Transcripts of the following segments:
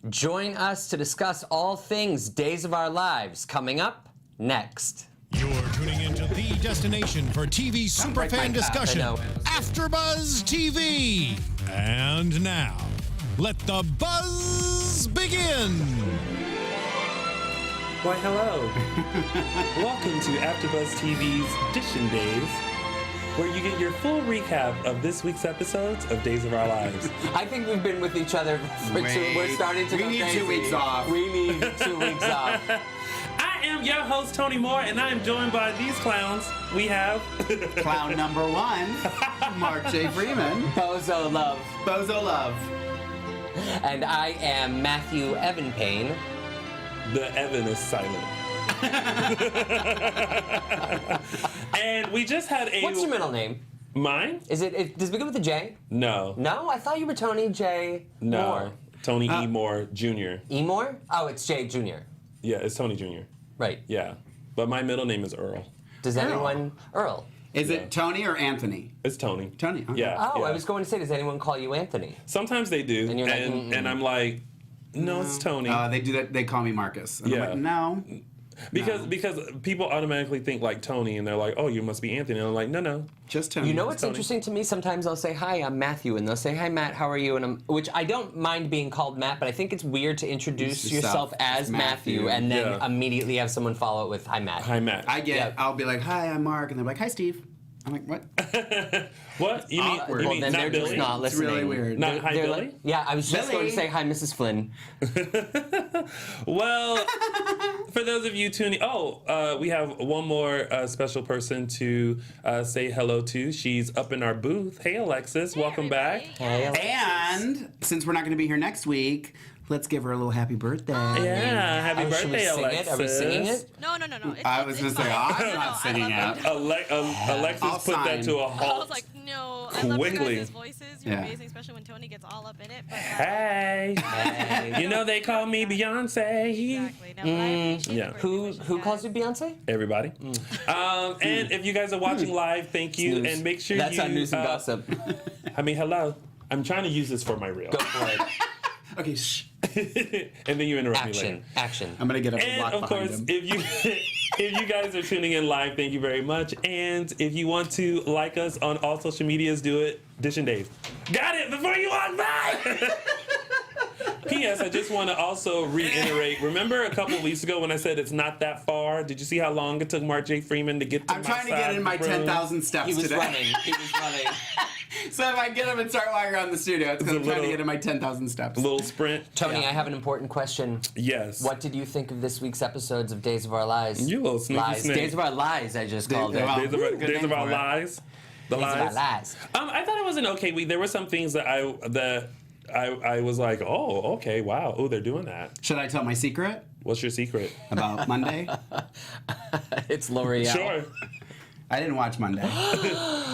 Join us to discuss all things Days of Our Lives, coming up next. You're tuning into the destination for TV superfan discussion, AfterBuzz TV. And now, let the buzz begin. Why, hello. Welcome to AfterBuzz TV's DISHIN Days, where you get your full recap of this week's episodes of Days of Our Lives. I think we've been with each other for we're starting to go crazy. We need 2 weeks off. We need 2 weeks off. I am your host, Tony Moore, and I am joined by these clowns. We have... Clown number 1, Mark J. Freeman. Bozo Love. Bozo Love. And I am Matthew Evan Paine. The Evan is silent. And we just had a... What's your middle name? Mine? Does it begin with a J? No. No? I thought you were Tony J. No. Moore. Tony E. Moore Jr. E. Moore? Oh, it's J. Jr. Yeah, it's Tony Jr. Right. Yeah. But my middle name is Earl. Does anyone... Earl. Is it Tony or Anthony? It's Tony. Tony, okay. Yeah. Oh, yeah. I was going to say, does anyone call you Anthony? Sometimes they do. And you're like, and I'm like, no, it's Tony. They do that. They call me Marcus. And Yeah. I'm like, no. Because people automatically think like Tony, and they're like, oh, you must be Anthony. And I'm like, no. Just Tony. You know what's Tony. interesting to me? Sometimes I'll say, hi, I'm Matthew, and they'll say, hi, Matt, how are you? And which I don't mind being called Matt, but I think it's weird to introduce yourself as Matthew and then immediately have someone follow it with, hi, Matt. Hi, Matt. I'll be like, hi, I'm Mark, and they're like, hi, Steve. I'm like, what? What? You mean, Awkward. you Well, mean then not they're Billy? just not listening. It's really weird. Not hi, They're Billy? like, yeah, I was just going to say, hi, Mrs. Flynn. Well, for those of you tuning, we have one more special person to say hello to. She's up in our booth. Hey, Alexis, welcome back. Hey, And since we're not going to be here next week, let's give her a little happy birthday. Yeah, happy should we birthday, sing Alexis. it? Are we singing it? No. I was going to say, I'm not singing it. Alexis I'll put that sign. to a I halt. was like, no. I love your Quickly. guys' voices. You're Yeah. amazing, especially when Tony gets all up in it. But, Hey. You know they call me Beyonce. exactly. No, but I appreciate Yeah. the birthday Who wishes, calls you guys. Beyonce? Everybody. And if you guys are watching live, thank you. Snooze. And make sure That's you... on News and Gossip. I mean, hello. I'm trying to use this for my reel. Go for it. Okay, shh. And then you interrupt me later. Action. I'm going to get up and And walk of behind course, him. if you guys are tuning in live, thank you very much. And if you want to like us on all social medias, do it. DISHIN Days. Got it before you walk by. P.S. I just want to also reiterate. Remember a couple weeks ago when I said it's not that far? Did you see how long it took Mark J. Freeman to get to I'm my trying to side get of in my the room? 10,000 steps He was today. running. So if I get up and start walking around the studio, it's because I'm trying to get in my 10,000 steps. A little sprint. Tony, Yeah. I have an important question. Yes. What did you think of this week's episodes of Days of Our Lives? You little sneaky Lies. snake. Days of Our Lies, I just called it. Wow. Days Good of name Our for it. Lies. The Days of Our lies. Lies. I thought it was an okay week. There were some things that I was like, oh, okay, wow. Oh, they're doing that. Should I tell my secret What's your secret? about Monday? It's L'Oreal. Sure. I didn't watch Monday.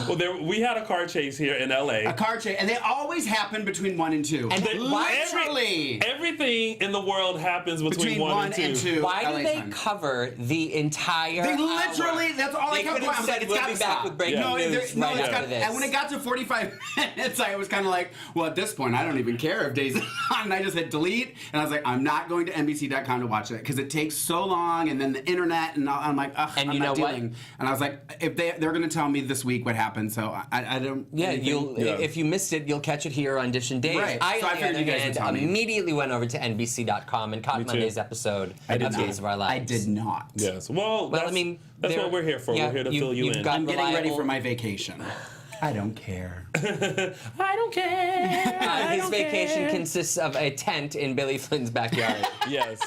Well, we had a car chase here in LA. A car chase, and they always happen between 1 and 2. And Literally. Everything in the world happens between 1 and 2. Why LA did they time. cover the entire They literally, hour? that's all They I kept could going. have I was said like, it's we'll gotta be back stop. with breaking No, news no, right it's after got, this. and when it got to 45 minutes, I was kind of like, well, at this point, I don't even care if Days on. And I just hit delete, and I was like, I'm not going to NBC.com to watch it because it takes so long, and then the internet, and I'm like, ugh, And I'm you not know what? dealing. And I was like, if they're going to tell me this week what happened, so I don't. Yeah, anything- if you missed it, you'll catch it here on DISHIN Days. Right. I, So I on the figured other you guys would hand, tell me. immediately went over to NBC.com and caught Me too. Monday's episode I did of not. Days of Our Lives. I did not. Yes. Well, Well, I mean, that's what we're here for. yeah, We're here to fill you you've in. got- I'm getting ready Reliable. for my vacation. I don't care. I don't care. His vacation consists of a tent in Billy Flynn's backyard. Yes.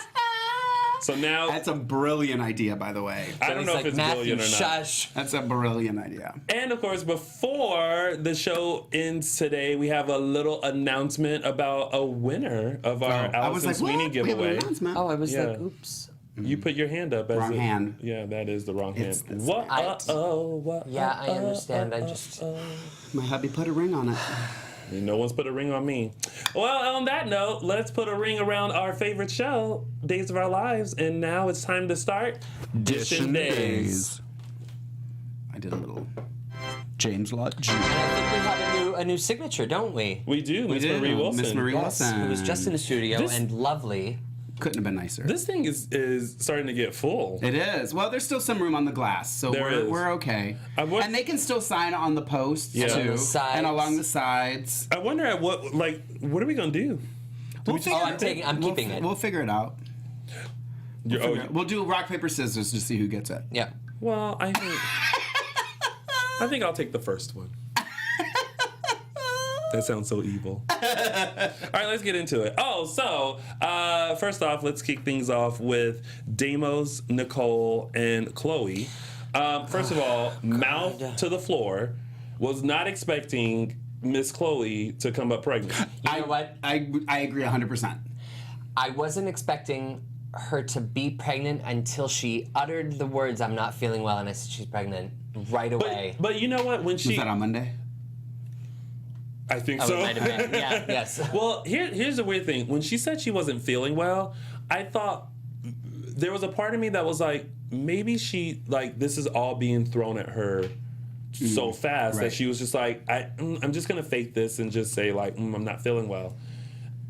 So now, That's a brilliant idea, by the way. I don't He's know like, if it's Matthew, brilliant or not. shush. That's a brilliant idea. And of course, before the show ends today, we have a little announcement about a winner of our I was Allison like, Sweeney what? We have an giveaway. announcement. Oh, I was Yeah. like, oops. You put your hand up as Wrong hand. Yeah, that is the wrong It's hand. this What? hand. What? Yeah, I understand. I just... My hubby put a ring on it. No one's put a ring on me. Well, on that note, let's put a ring around our favorite show, Days of Our Lives. And now it's time to start DISHIN Days. I did a little. James Lodge. And I think we have a new signature, don't we? We do, Miss do. Marie Wilson. Miss Marie Wilson. Who was just in the studio and lovely. Couldn't have been nicer. This thing is starting to get full. It is. Well, there's still some room on the glass, so we're okay. And they can still sign on the posts too, Along the sides. and along the sides. I wonder what are we gonna do? I'm keeping it. We'll figure it out. We'll do rock paper scissors to see who gets it. Yeah. Well, I think I'll take the first one. That sounds so evil. All right, let's get into it. So first off, let's kick things off with Deimos, Nicole, and Chloe. First of all, mouth to the floor. Was not expecting Miss Chloe to come up pregnant. You know what? I agree 100%. I wasn't expecting her to be pregnant until she uttered the words, "I'm not feeling well," and I said she's pregnant right away. But you know what? When Was that on Monday? I think Oh, so. it might have been. Yeah, yes. Well, here's the weird thing. When she said she wasn't feeling well, I thought there was a part of me that was like, maybe she, like, this is all being thrown at her so fast that she was just like, I'm just going to fake this and just say, like, I'm not feeling well.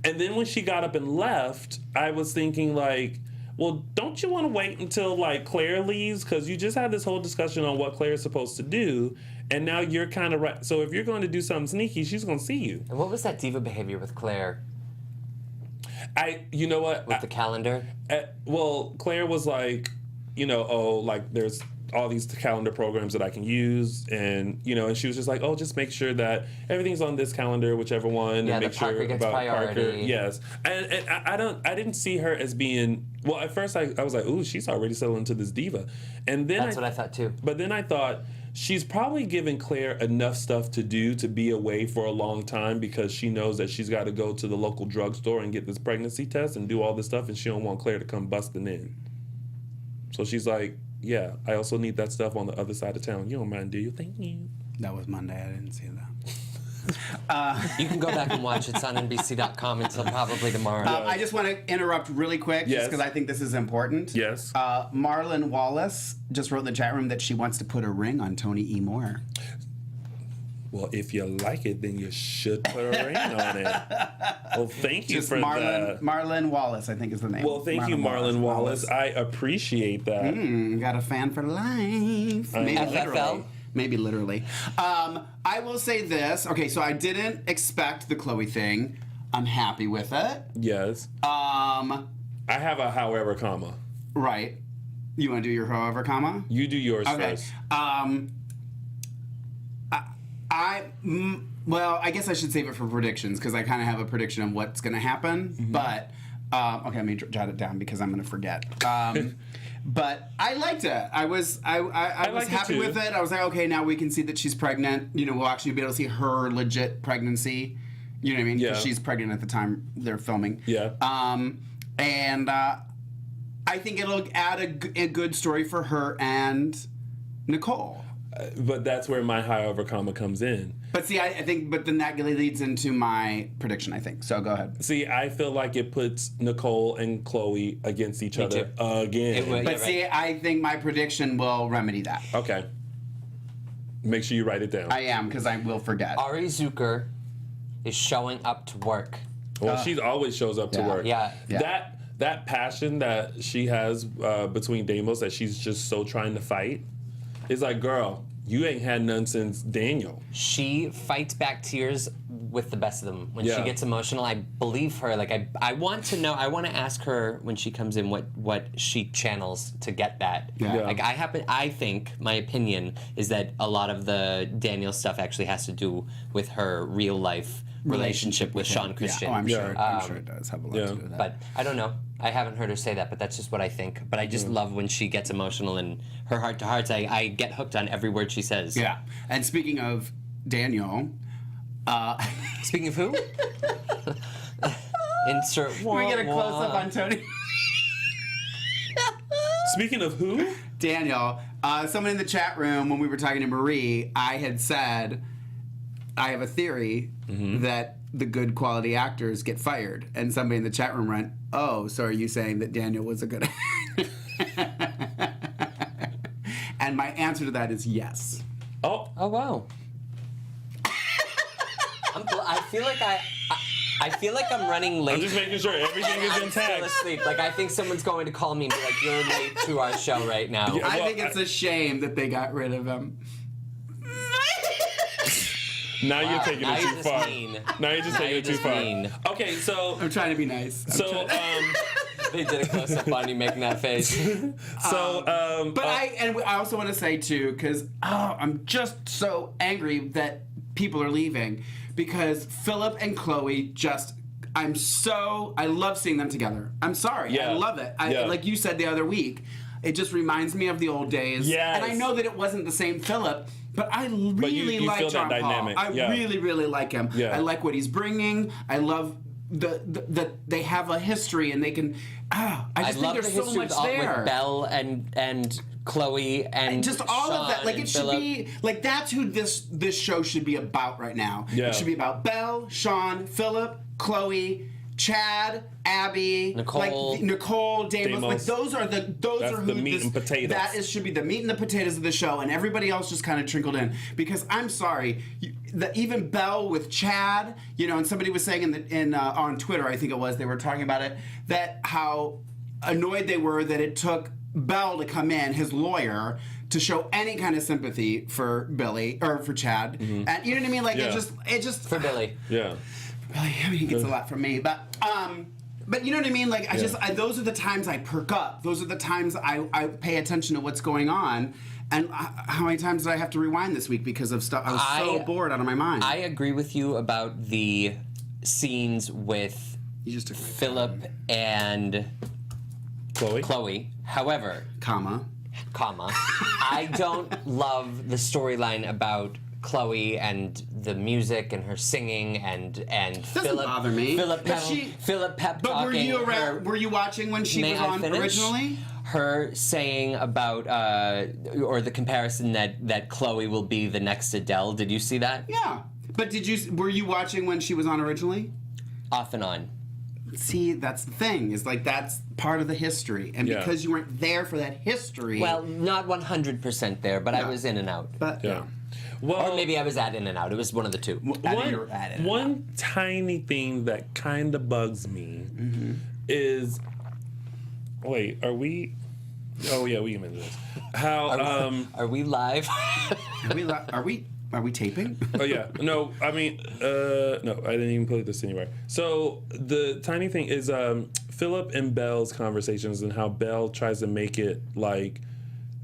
And then when she got up and left, I was thinking, like, well, don't you want to wait until, like, Claire leaves? Because you just had this whole discussion on what Claire's supposed to do. And now you're kind of right. So if you're going to do something sneaky, she's going to see you. And what was that diva behavior with Claire? You know what? With the calendar? Well, Claire was like, like there's all these calendar programs that I can use. And, and she was just like, just make sure that everything's on this calendar, whichever one. Yeah, and make Parker sure gets about priority. Parker. Yes. And I didn't see her as being, well, at first I was like, ooh, she's already settling into this diva. And then That's what I thought too. But then I thought, she's probably given Claire enough stuff to do to be away for a long time because she knows that she's got to go to the local drugstore and get this pregnancy test and do all this stuff, and she don't want Claire to come busting in. So she's like, yeah, I also need that stuff on the other side of town. You don't mind, do you? Thank you. That was Monday. I didn't see that. You can go back and watch it. It's on NBC.com until probably tomorrow. I just want to interrupt really quick, just because I think this is important. Yes. Marlon Wallace just wrote in the chat room that she wants to put a ring on Tony E. Moore. Well, if you like it, then you should put a ring on it. Well, thank you Just for that. Marlon Wallace, I think is the name. Well, thank you, Marlon Wallace. I appreciate that. Got a fan for life. Maybe FFL? literally. Maybe literally. I will say this. Okay, so I didn't expect the Chloe thing. I'm happy with it. Yes. I have a however comma. Right. You want to do your however comma? You do yours Okay. first. Well, I guess I should save it for predictions because I kind of have a prediction of what's going to happen. Mm-hmm. But okay, let me jot it down because I'm going to forget. But I liked it. I was liked it happy too. with it. I was like, okay, now we can see that she's pregnant. We'll actually be able to see her legit pregnancy. You know what I mean? 'Cause Yeah. she's pregnant at the time they're filming. Yeah. And I think it'll add a good story for her and Nicole. But that's where my however comma comes in. But see, I think, but then that leads into my prediction, I think. So go ahead. See, I feel like it puts Nicole and Chloe against each other too. again. It would. But Yeah, see, I think my prediction will remedy that. Okay. Make sure you write it down. I am, because I will forget. Ari Zucker is showing up to work. Well, she always shows up to yeah. work. Yeah. That passion that she has between Deimos that she's just so trying to fight is like, girl, you ain't had none since Daniel. She fights back tears with the best of them. When she Yeah. gets emotional, I believe her. Like I want to know. I want to ask her when she comes in what she channels to get that. Yeah. Like I think my opinion is that a lot of the Daniel stuff actually has to do with her real life relationship with Sean Christian. Yeah. Oh, I'm sure. Yeah. I'm sure it does have a lot to do with that. But I don't know. I haven't heard her say that, but that's just what I think. But I just love when she gets emotional and her heart to hearts. I get hooked on every word she says. Yeah. And speaking of Daniel, Speaking of who? Insert. can we get a close up on Tony? Speaking of who? Daniel, someone in the chat room when we were talking to Marie, I had said I have a theory that the good quality actors get fired, and somebody in the chat room went, "Oh, so are you saying that Daniel was a good actor?" And my answer to that is yes. Oh, Oh wow. I feel like I'm running late. I'm just making sure everything is I'm still intact. asleep. Like, I think someone's going to call me and be like, "You're late to our show right now." Yeah. I Well, think it's a shame that they got rid of him. Now you're taking now it you're too just far. mean. Now you're just Now taking you're it too just far. mean. Okay, so I'm trying to be nice. They did a close up on you making that face. But I also want to say too, because I'm just so angry that people are leaving, because Philip and Chloe I love seeing them together. I'm sorry, Yeah. I love it. Yeah. Like you said the other week, it just reminds me of the old days. Yes. And I know that it wasn't the same Philip, but I really you like feel that John Paul. dynamic. I Yeah. really, really like him. Yeah. I like what he's bringing. I love that they have a history and they can. I just think love there's the so history much with, there. with Belle and Chloe and Just all of that, Sean like and it should Philip. be, like that's who this show should be about right now. Yeah. It should be about Belle, Sean, Philip, Chloe, Chad, Abby, Nicole. like Nicole, Damos. Like Damos. those That's are who the meat and potatoes. Should be the meat and the potatoes of the show, and everybody else just kind of trickled in. Because I'm sorry, even Belle with Chad, and somebody was saying on Twitter, I think it was, they were talking about it, that how annoyed they were that it took Belle to come in, his lawyer, to show any kind of sympathy for Billy or for Chad, and you know what I mean? Like Yeah. it just For Billy. yeah. Billy, I mean, he gets a lot from me, but you know what I mean? Like those are the times I perk up. Those are the times I pay attention to what's going on. And how many times did I have to rewind this week because of stuff? I was so bored out of my mind. I agree with you about the scenes with You just took my Philip and Chloe. However, comma. I don't love the storyline about Chloe and the music and her singing and Philip. Bother me. Philip But pep But talking. were you around? her- Were you watching when she May was I on finish? originally? Her saying about or the comparison that Chloe will be the next Adele. Did you see that? Yeah. But were you watching when she was on originally? Off and on. See, that's the thing. Is like that's part of the history, and Yeah. because you weren't there for that history. Well, not 100% there, but I was in and out. but Yeah. Well, Or maybe I was at in and out. It was one of the two. One tiny thing that kind of bugs me is, wait, are we? Oh yeah, we can mention this. How? Are we live? Are we taping? Oh yeah, no, I mean, no, I didn't even put this anywhere. So the tiny thing is Philip and Belle's conversations and how Belle tries to make it like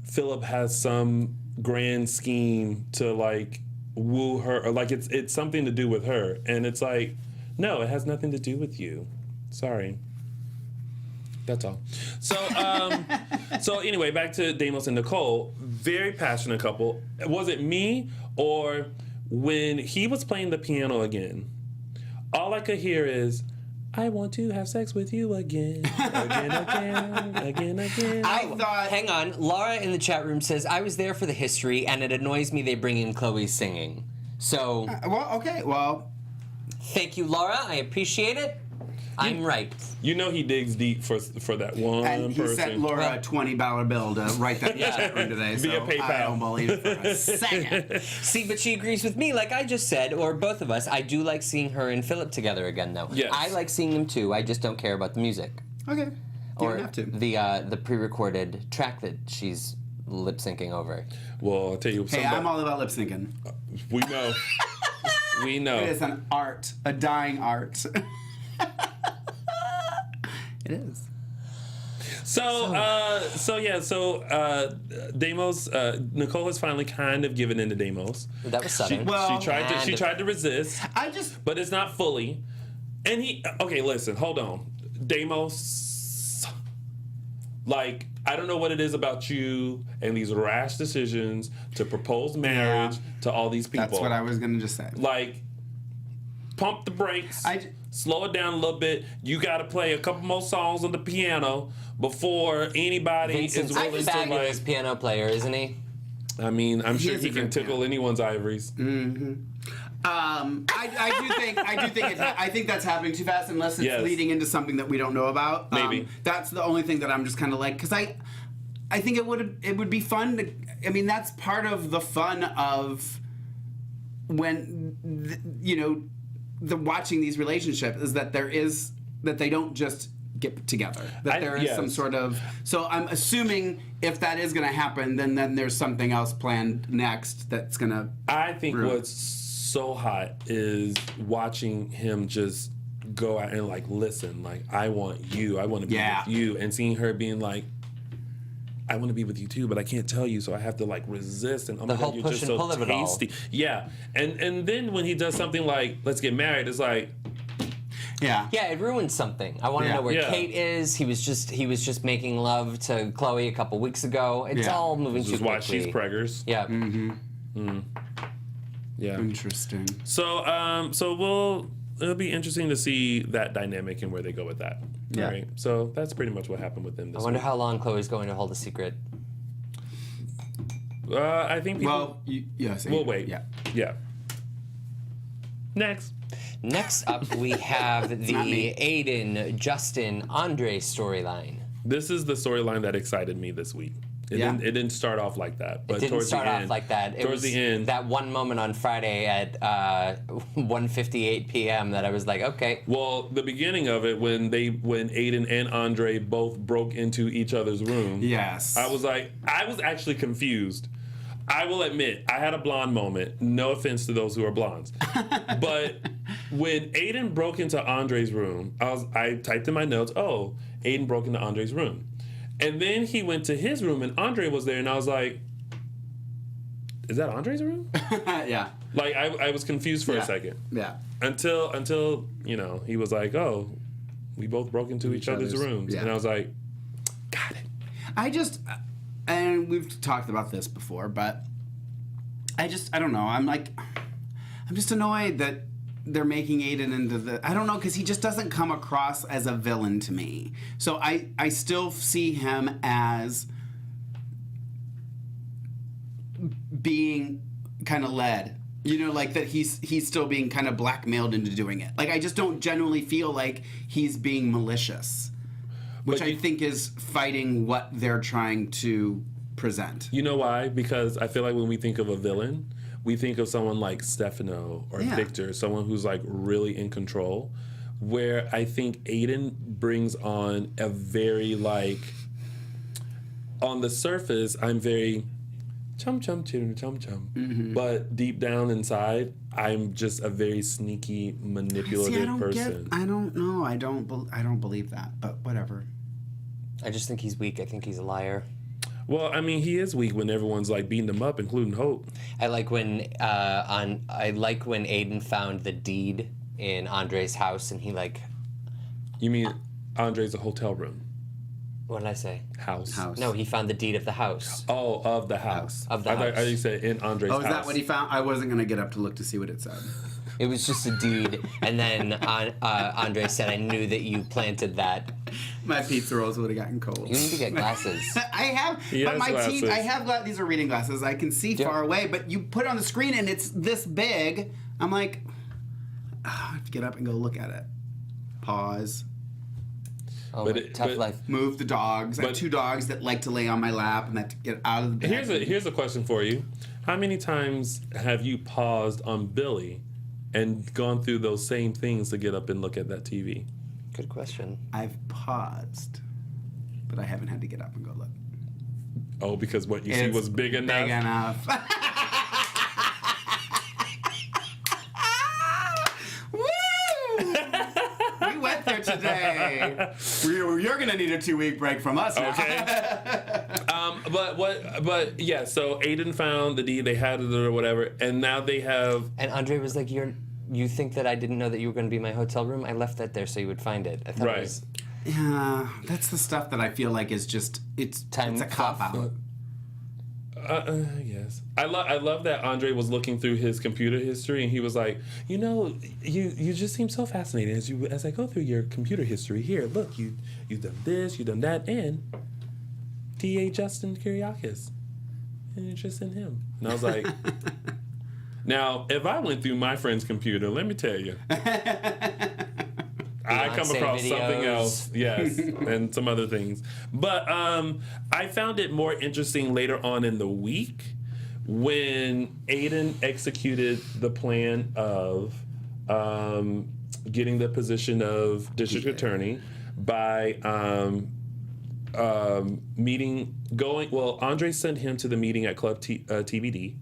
Philip has some grand scheme to like woo her, or like it's something to do with her, and it's like, no, it has nothing to do with you. Sorry. That's all. So, so anyway, back to Damos and Nicole. Very passionate couple. Was it me or when he was playing the piano again? All I could hear is, "I want to have sex with you again, again." I thought. Hang on. Laura in the chat room says, I was there for the history, and it annoys me they bring in Chloe singing. So, Well, okay. Well, thank you, Laura. I appreciate it. I'm right. You know he digs deep for that one and he person. sent Laura a $20 bill to write that in the Yeah. chat room today. Via so PayPal. I don't believe it for a second. See, but she agrees with me, like I just said, or both of us. I do like seeing her and Philip together again, though. Yes. I like seeing them too. I just don't care about the music. Okay. You Or don't have to. the pre-recorded track that she's lip syncing over. Well, I'll tell you Hey, something. I'm all about lip syncing. We know. We know. It is an art, a dying art. It is. So Damos, Nicole has finally kind of given in to Damos. That was sudden. She tried to resist, I just. but it's not fully. And okay, listen, hold on. Damos, like, I don't know what it is about you and these rash decisions to propose marriage to all these people. That's what I was gonna just say. Like, pump the brakes. Slow it down a little bit. You got to play a couple more songs on the piano before anybody Vincent's is a willing to fabulous like. piano player, isn't he? I mean, I'm sure is he a can good tickle piano. anyone's ivories. I think that's happening too fast unless it's Yes. leading into something that we don't know about. Maybe. That's the only thing that I'm just kind of like, because I think it would be fun to. I mean, that's part of the fun of when the watching these relationships is that they don't just get together. That there is some sort of. So I'm assuming if that is going to happen, then there's something else planned next that's going to. I think what's so hot is watching him just go out and like listen. Like, I want you. I want to be with you, and seeing her being like, I want to be with you too, but I can't tell you, so I have to like resist. And the whole you're push just and so pull of it all. tasty. Yeah, and then when he does something like let's get married, it's like. Yeah. Yeah, it ruins something. I want to know where Kate is. He was just making love to Chloe a couple weeks ago. It's all moving too quickly. This is why she's preggers. Yeah. Yeah. Interesting. So it'll be interesting to see that dynamic and where they go with that. Yeah. Right. So that's pretty much what happened with them this I wonder week. how long Chloe's going to hold a secret. I think people. Well, we'll wait. Yeah. Yeah. Next up, we have the Aiden, Justin, Andre storyline. This is the storyline that excited me this week. It didn't start off like that. But It didn't towards start the off end, like that. It towards was the end. that one moment on Friday at 1:58 p.m. that I was like, okay. Well, the beginning of it when Aiden and Andre both broke into each other's room. Yes. I was actually confused. I will admit, I had a blonde moment. No offense to those who are blondes. But when Aiden broke into Andre's room, I typed in my notes, oh, Aiden broke into Andre's room. And then he went to his room and Andre was there and I was like, is that Andre's room? Yeah. Like, I was confused for a second. Yeah. Until he was like, oh, we both broke into each other's rooms. Yeah. And I was like, got it. And we've talked about this before, but I don't know. I'm just annoyed that they're making Aiden into I don't know, because he just doesn't come across as a villain to me. So I still see him as being kind of led. Like that he's still being kind of blackmailed into doing it. Like, I just don't genuinely feel like he's being malicious. Which I think is fighting what they're trying to present. You know why? Because I feel like when we think of a villain, we think of someone like Stefano or Victor, someone who's like really in control. Where I think Aiden brings on a very like, on the surface, I'm very chum chum chum chum chum, but deep down inside, I'm just a very sneaky, manipulative person. I don't know. I don't believe that. But whatever. I just think he's weak. I think he's a liar. Well, I mean, he is weak when everyone's like beating him up, including Hope. I like when Aiden found the deed in Andre's house, and he like. You mean Andre's a hotel room? What did I say? House. No, he found the deed of the house. Oh, of the house. Of the I house. thought you said in Andre's house. Oh, is that what he found? I wasn't going to get up to look to see what it said. It was just a deed, and then Andre said, "I knew that you planted that." My pizza rolls would have gotten cold. You need to get glasses. I have, but my teeth. I have these are reading glasses. I can see far away, but you put it on the screen and it's this big. I'm like, I have to get up and go look at it. Pause. Oh, tough life. Move the dogs. I have 2 dogs that like to lay on my lap and I have to get out of the bed. Here's a question for you. How many times have you paused on Billy and gone through those same things to get up and look at that TV? Good question. I've paused, but I haven't had to get up and go look. Oh, because what you see was big enough? Big enough. Woo! We went there today. You're going to need a 2-week break from us now. Okay. But yeah, so Aiden found the deed, they had it or whatever, and now they have... And Andre was like, you think that I didn't know that you were going to be in my hotel room? I left that there so you would find it. I thought it was... Yeah, that's the stuff that I feel like is just, it's a cop-out. Yes. I love that Andre was looking through his computer history and he was like, you just seem so fascinating as I go through your computer history. Here, look, you've done this, you've done that, and T.A. Justin Kyriakis. And interest in him. And I was like, now, if I went through my friend's computer, let me tell you, I come across something else, yes, and some other things. But I found it more interesting later on in the week when Aiden executed the plan of getting the position of district attorney by Andre sent him to the meeting at Club TBD,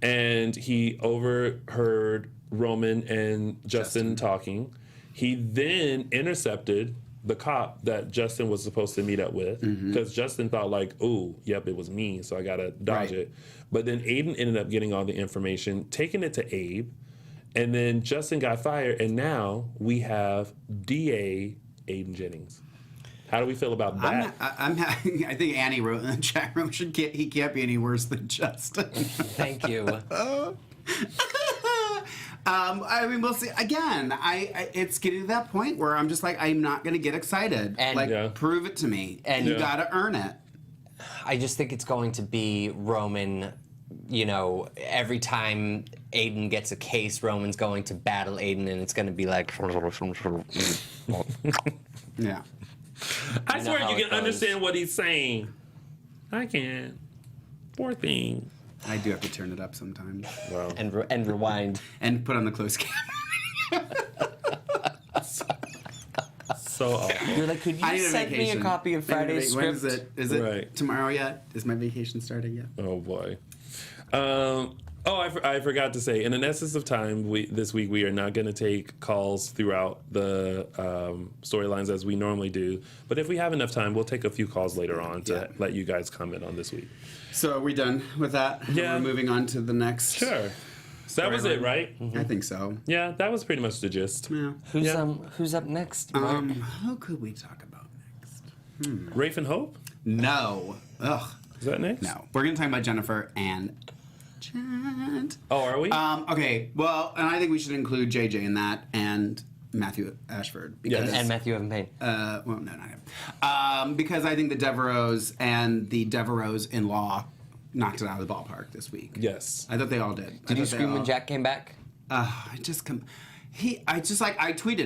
and he overheard Roman and Justin talking. He then intercepted the cop that Justin was supposed to meet up with, because Justin thought like, "Oh, yep, it was me, so I gotta dodge it." But then Aiden ended up getting all the information, taking it to Abe, and then Justin got fired, and now we have DA Aiden Jennings. How do we feel about that? I think Annie wrote in the chat room, he can't be any worse than Justin. Thank you. I mean, we'll see. Again, it's getting to that point where I'm just like, I'm not going to get excited. And prove it to me. And you got to earn it. I just think it's going to be Roman. You know, every time Aiden gets a case, Roman's going to battle Aiden, and it's going to be like... Yeah. I swear you can understand what he's saying. I can't. Poor thing. I do have to turn it up sometimes. Wow. And rewind. And put on the closed camera. So awful. You're like, could you send me a copy of Friday's script? When is it? Is it tomorrow yet? Is my vacation started yet? Oh, boy. I forgot to say, in an essence of time, this week we are not going to take calls throughout the storylines as we normally do. But if we have enough time, we'll take a few calls later on to let you guys comment on this week. So are we done with that? Yeah. We're moving on to the next. Sure. So that was it, right? I think so. Yeah, that was pretty much the gist. Yeah. Who's up next, Mark? Who could we talk about next? Rafe and Hope? No. Ugh. Is that next? No. We're going to talk about Jennifer and Chad. Oh, are we? Okay. Well, and I think we should include JJ in that and Matthew Ashford. Because, And Matthew Evan Paine. well, no, not him. Because I think the Devereaux and the Devereaux-in-law knocked it out of the ballpark this week. Yes. I thought they all did. Did you scream when Jack came back? I tweeted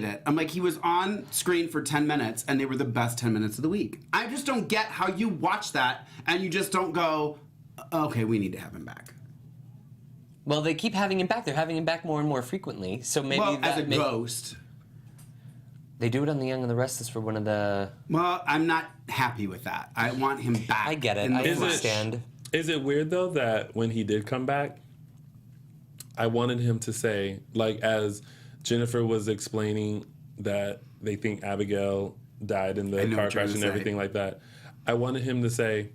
it. I'm like, he was on screen for 10 minutes and they were the best 10 minutes of the week. I just don't get how you watch that and you just don't go, okay, we need to have him back. Well, they keep having him back. They're having him back more and more frequently. So maybe as a ghost. They do it on The Young and the Restless for one of the... Well, I'm not happy with that. I want him back. I get it. I understand. Is it weird, though, that when he did come back, I wanted him to say, like, as Jennifer was explaining that they think Abigail died in the car crash and everything like that, I wanted him to say,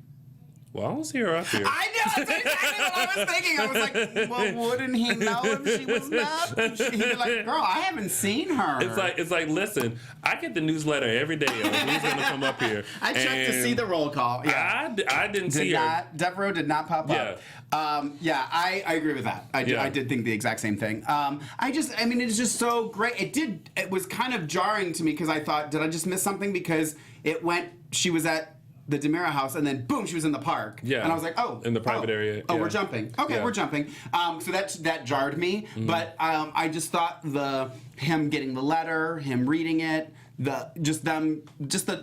well, I don't see her up here. I know! That's exactly what I was thinking. I was like, well, wouldn't he know if she was not? He'd be like, girl, I haven't seen her. It's like, listen, I get the newsletter every day of who's going to come up here. I checked to see the roll call. Yeah. I didn't see her. Devereaux did not pop up. I agree with that. I did think the exact same thing. It's just so great. It was kind of jarring to me because I thought, did I just miss something? Because she was at the DiMera house, and then boom, she was in the park. Yeah. And I was like, in the private area. Oh, we're jumping. Okay, we're jumping. So that jarred me. Mm-hmm. But I just thought him getting the letter, him reading it, the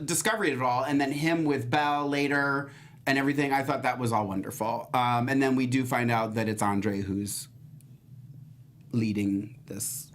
discovery of it all, and then him with Belle later and everything. I thought that was all wonderful. And then we do find out that it's Andre who's leading this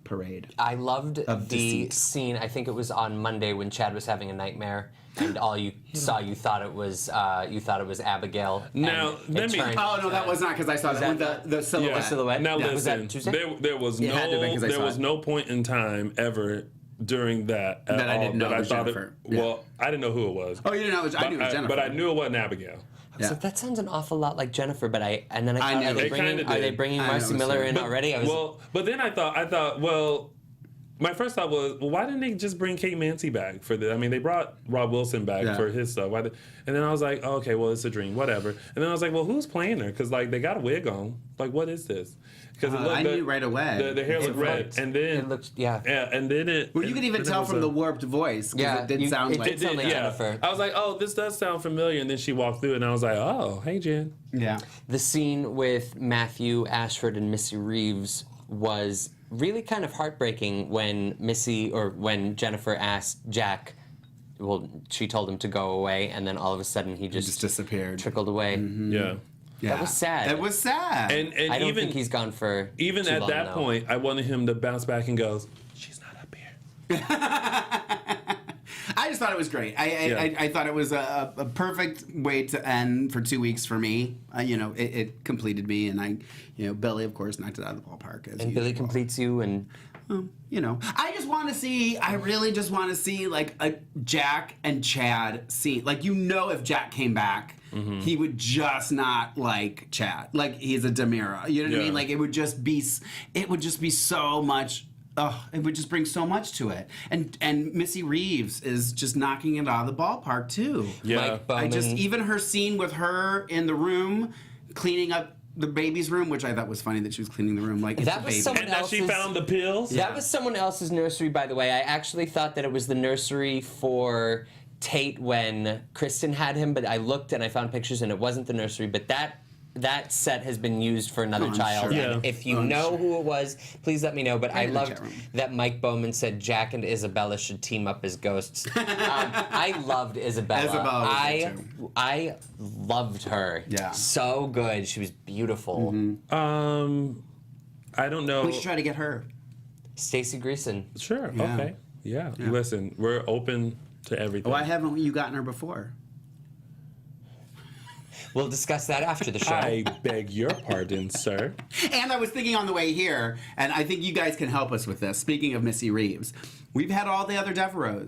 parade. I loved the scene. I think it was on Monday when Chad was having a nightmare, and all you saw, you thought it was Abigail. Now, that was not because I saw that with the silhouette. Yeah. Silhouette. Now Was listen, that Tuesday? there was no point in time ever during that at that all I didn't know that it was I thought Jennifer. Well, I didn't know who it was. Oh, you didn't know it was? I knew it was Jennifer. But I knew it wasn't Abigail. I was like, that sounds an awful lot like Jennifer, but I thought, are they bringing Marcy Miller in already? But then I thought, well, my first thought was, well, why didn't they just bring Kate Mansi back for this? I mean, they brought Rob Wilson back for his stuff. And then I was like, oh, okay, well, it's a dream, whatever. And then I was like, well, who's playing her? Because, like, they got a wig on. Like, what is this? Because I knew right away. The hair looked red. And then... It looked, and then it... Well, you could even tell from the warped voice. Yeah. It did sound like Jennifer. I was like, oh, this does sound familiar. And then she walked through, and I was like, oh, hey, Jen. Yeah. The scene with Matthew Ashford and Missy Reeves was really kind of heartbreaking when Jennifer asked Jack, well, she told him to go away, and then all of a sudden he just disappeared. Trickled away. Mm-hmm. Yeah. Yeah. That was sad. That was sad. And I don't even think he's gone for even too at long, that though. point, I wanted him to bounce back and go, "She's not up here." I just thought it was great. I thought it was a perfect way to end for 2 weeks for me. It completed me, and Billy, of course, knocked it out of the ballpark. And Billy completes you, and I just want to see. I really just want to see like a Jack and Chad scene. Like if Jack came back, he would just not like Chad. Like he's a Demira. You know what I mean? Like it would just be so much. It would just bring so much to it. And Missy Reeves is just knocking it out of the ballpark too. Yeah. Mike Bowman. Even her scene with her in the room cleaning up the baby's room, which I thought was funny that she was cleaning the room like it's That a was baby. someone And that she found the pills. That was someone else's nursery, by the way. I actually thought that it was the nursery for Tate when Kristen had him, but I looked and I found pictures and it wasn't the nursery. But that set has been used for another I'm child. sure. And Yeah. if you know who it was, please let me know. But I in the loved chat room. that Mike Bowman said Jack and Isabella should team up as ghosts. I loved Isabella. Isabella was good, too. I loved her. Yeah. So good. She was beautiful. I don't know. We should try to get her. Stacey Greason. Sure. Yeah. Okay. Yeah. Listen, we're open to everything. Why haven't you gotten her before? We'll discuss that after the show. I beg your pardon, sir. And I was thinking on the way here, and I think you guys can help us with this. Speaking of Missy Reeves, we've had all the other Devereaux.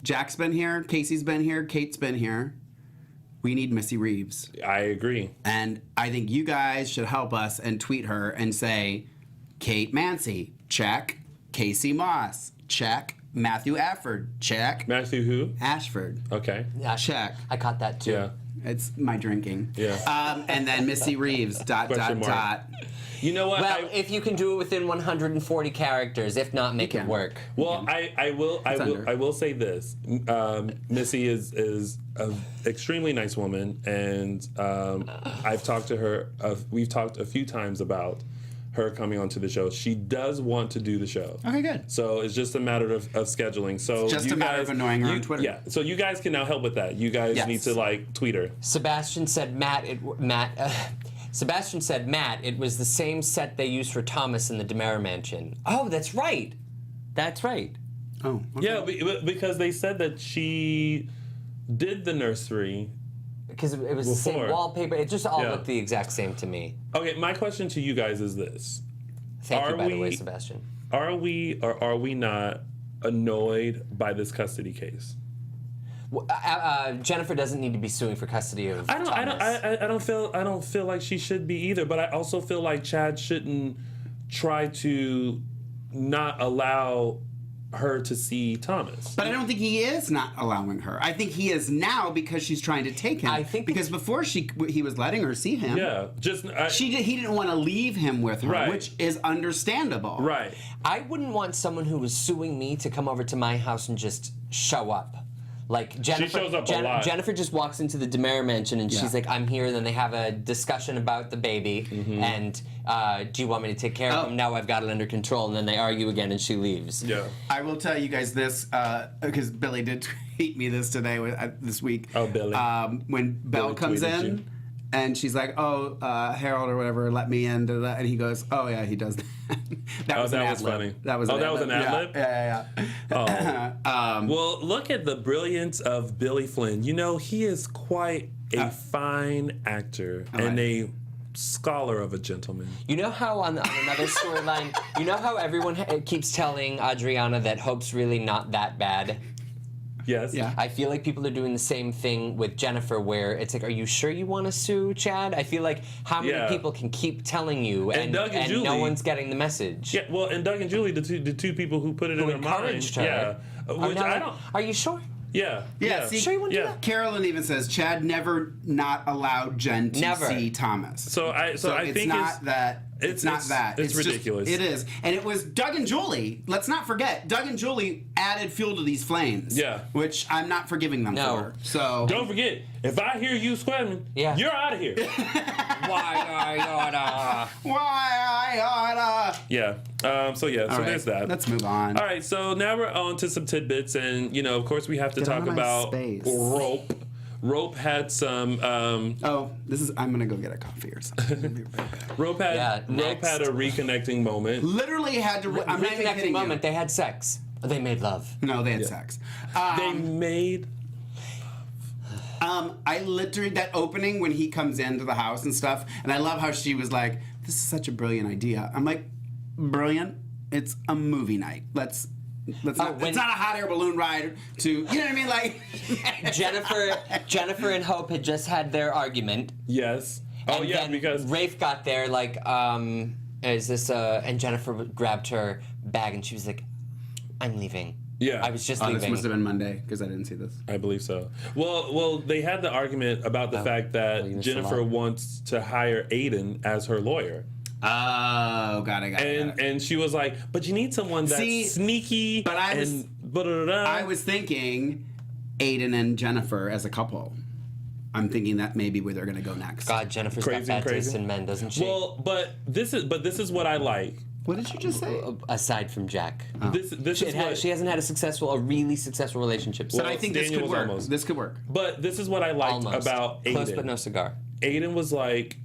Jack's been here, Casey's been here, Kate's been here. We need Missy Reeves. I agree. And I think you guys should help us and tweet her and say, Kate Mancy, check. Casey Moss, check. Matthew Ashford, check. Matthew who? Ashford, Okay. Yeah, check. I caught that too. Yeah. It's my drinking. Yeah. And then Missy Reeves, Question mark. You know what? Well, if you can do it within 140 characters, if not, make it can. work. Well, I will say this. Missy is an extremely nice woman, and I've talked to her. We've talked a few times about her coming onto the show. She does want to do the show. Okay, good. So it's just a matter of scheduling. So Just you a matter guys, of annoying her on you- Twitter. Yeah. So you guys can now help with that. You guys Yes. need to tweet her. Sebastian said, Sebastian said, Matt, it was the same set they used for Thomas in the DeMera Mansion. Oh, that's right. That's right. Oh, okay. Yeah, because they said that she did the nursery. Because it was the same Before. wallpaper. It just all Yeah. looked the exact same to me. Okay, my question to you guys is this. Thank you, Are by the way, we- Sebastian. Are we or are we not annoyed by this custody case? Jennifer doesn't need to be suing for custody of Thomas. I don't feel like she should be either, but I also feel like Chad shouldn't try to not allow her to see Thomas. But I don't think he is not allowing her. I think he is now because she's trying to take him. I think because before he was letting her see him. Yeah, just He didn't want to leave him with her, Right. which is understandable. right. I wouldn't want someone who was suing me to come over to my house and just show up. Like Jennifer, shows up a lot. Jennifer just walks into the DeMera Mansion and Yeah. she's like, "I'm here." And then they have a discussion about the baby and do you want me to take care of him? No, I've got it under control. And then they argue again and she leaves. Yeah. I will tell you guys this because Billy did tweet me this today this week. Oh, Billy. When Belle Billy comes tweeted in. you. And she's like, "Oh, Harold or whatever, let me in." And he goes, "Oh yeah, he does that." That was an that was ad-lib. funny. That was Oh, an that was ad-lib. an ad-lib? Yeah. Well, look at the brilliance of Billy Flynn. You know, he is quite a fine actor and a scholar of a gentleman. You know how on another storyline, you know how everyone keeps telling Adriana that Hope's really not that bad? Yes. Yeah. I feel like people are doing the same thing with Jennifer, where it's like, are you sure you want to sue Chad? I feel like how many Yeah. people can keep telling you, And Doug and no Julie- one's getting the message? Yeah, well, and Doug and Julie, the two people who put it Who in their mind. encouraged her. Yeah. Are Which now I like, don't. Are you sure? Yeah. Yeah, see, Sure you want to Yeah. do that? Carolyn even says Chad never not allowed Jen to Never. see Thomas. So I it's think not that. It's not that. it's just- ridiculous. it is, and it was Doug and Julie. Let's not forget, Doug and Julie added fuel to these flames. Yeah. which I'm not forgiving them No. for. So Don't forget, if I hear you screaming, Yeah. you're out of here. Why I oughta? why I oughta. Yeah. So All right, there's that. Let's move on. All right, so now we're on to some tidbits, and of course, we have to Get talk out of my about space. rope. Rope had some. I'm gonna go get a coffee or something. Rope had next. a reconnecting moment. Literally had to. I'm not even Reconnecting kidding moment. you. They had sex. They made love. No, they had sex. They made. I literally, that opening when he comes into the house and stuff, and I love how she was like, "This is such a brilliant idea." I'm like, "Brilliant? It's a movie night. Let's not. It's not a hot air balloon ride. To you know what I mean? Like Jennifer and Hope had just had their argument. Yes. Oh And yeah, then because Rafe got there like, is this and Jennifer grabbed her bag and she was like, I'm leaving. Yeah. I was just this leaving. must have been Monday because I didn't see this. I believe so. Well, they had the argument about the fact that you missed a Jennifer lot. wants to hire Aiden as her lawyer. Oh, got it. And she was like, but you need someone that's sneaky. But I was- and I was thinking Aiden and Jennifer as a couple. I'm thinking that may be where they're going to go next. God, Jennifer's got bad taste in men, doesn't she? Well, but this is what I like. What did you just say? Aside from Jack. This is what She hasn't had a really successful relationship. But I think this Daniel could was work. almost. This could work. But this is what I liked Almost. about Aiden. Close but no cigar. Aiden was like,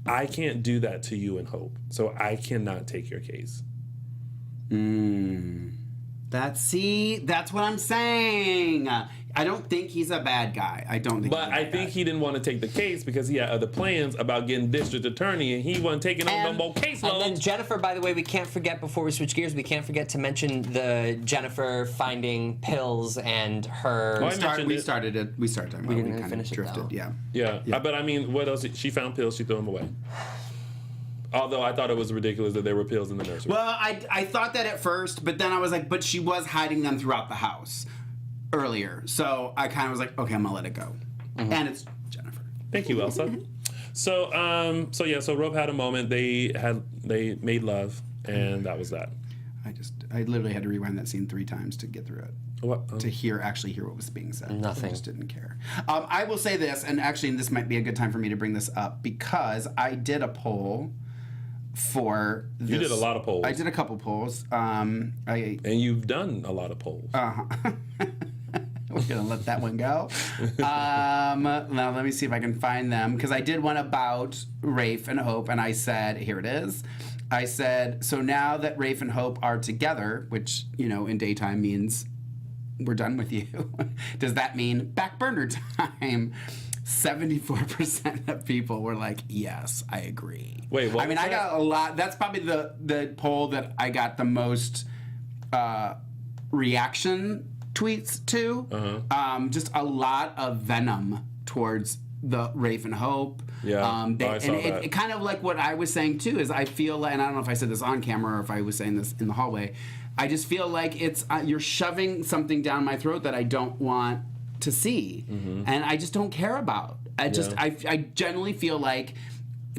I can't do that to you and Hope, so I cannot take your case. That's what I'm saying. I don't think he's a bad guy. I don't think. But I think he didn't want to take the case because he had other plans about getting district attorney, and he wasn't taking on no more caseloads. And then Jennifer, by the way, we can't forget, before we switch gears, we can't forget to mention the Jennifer finding pills and her... Oh, I mentioned we it. started talking about it. didn't We kind finish of it, drifted. though. Yeah. Yeah, but I mean, what else? She found pills, she threw them away. Although I thought it was ridiculous that there were pills in the nursery. Well, I thought that at first, but then I was like, but she was hiding them throughout the house earlier. So I kind of was like, okay, I'm gonna let it go. And it's Jennifer. Thank you, Elsa. So Rope had a moment. They made love, and that was that. I literally had to rewind that scene 3 times to get through it. What? To actually hear what was being said. Nothing. I just didn't care. I will say this, and actually this might be a good time for me to bring this up, because I did a poll for this. You did a lot of polls. I did a couple polls. And you've done a lot of polls. We're going to let that one go. Now, let me see if I can find them, because I did one about Rafe and Hope, and I said, here it is. I said, so now that Rafe and Hope are together, which, in daytime means we're done with you, does that mean back burner time? 74% of people were like, yes, I agree. Wait, what I mean, was I that? got a lot. That's probably the poll that I got the most reaction tweets to. Just a lot of venom towards the Rafe and Hope. Yeah, I saw that. It kind of like what I was saying too is I feel, and I don't know if I said this on camera or if I was saying this in the hallway, I just feel like it's you're shoving something down my throat that I don't want to see, and I just don't care about. I generally feel like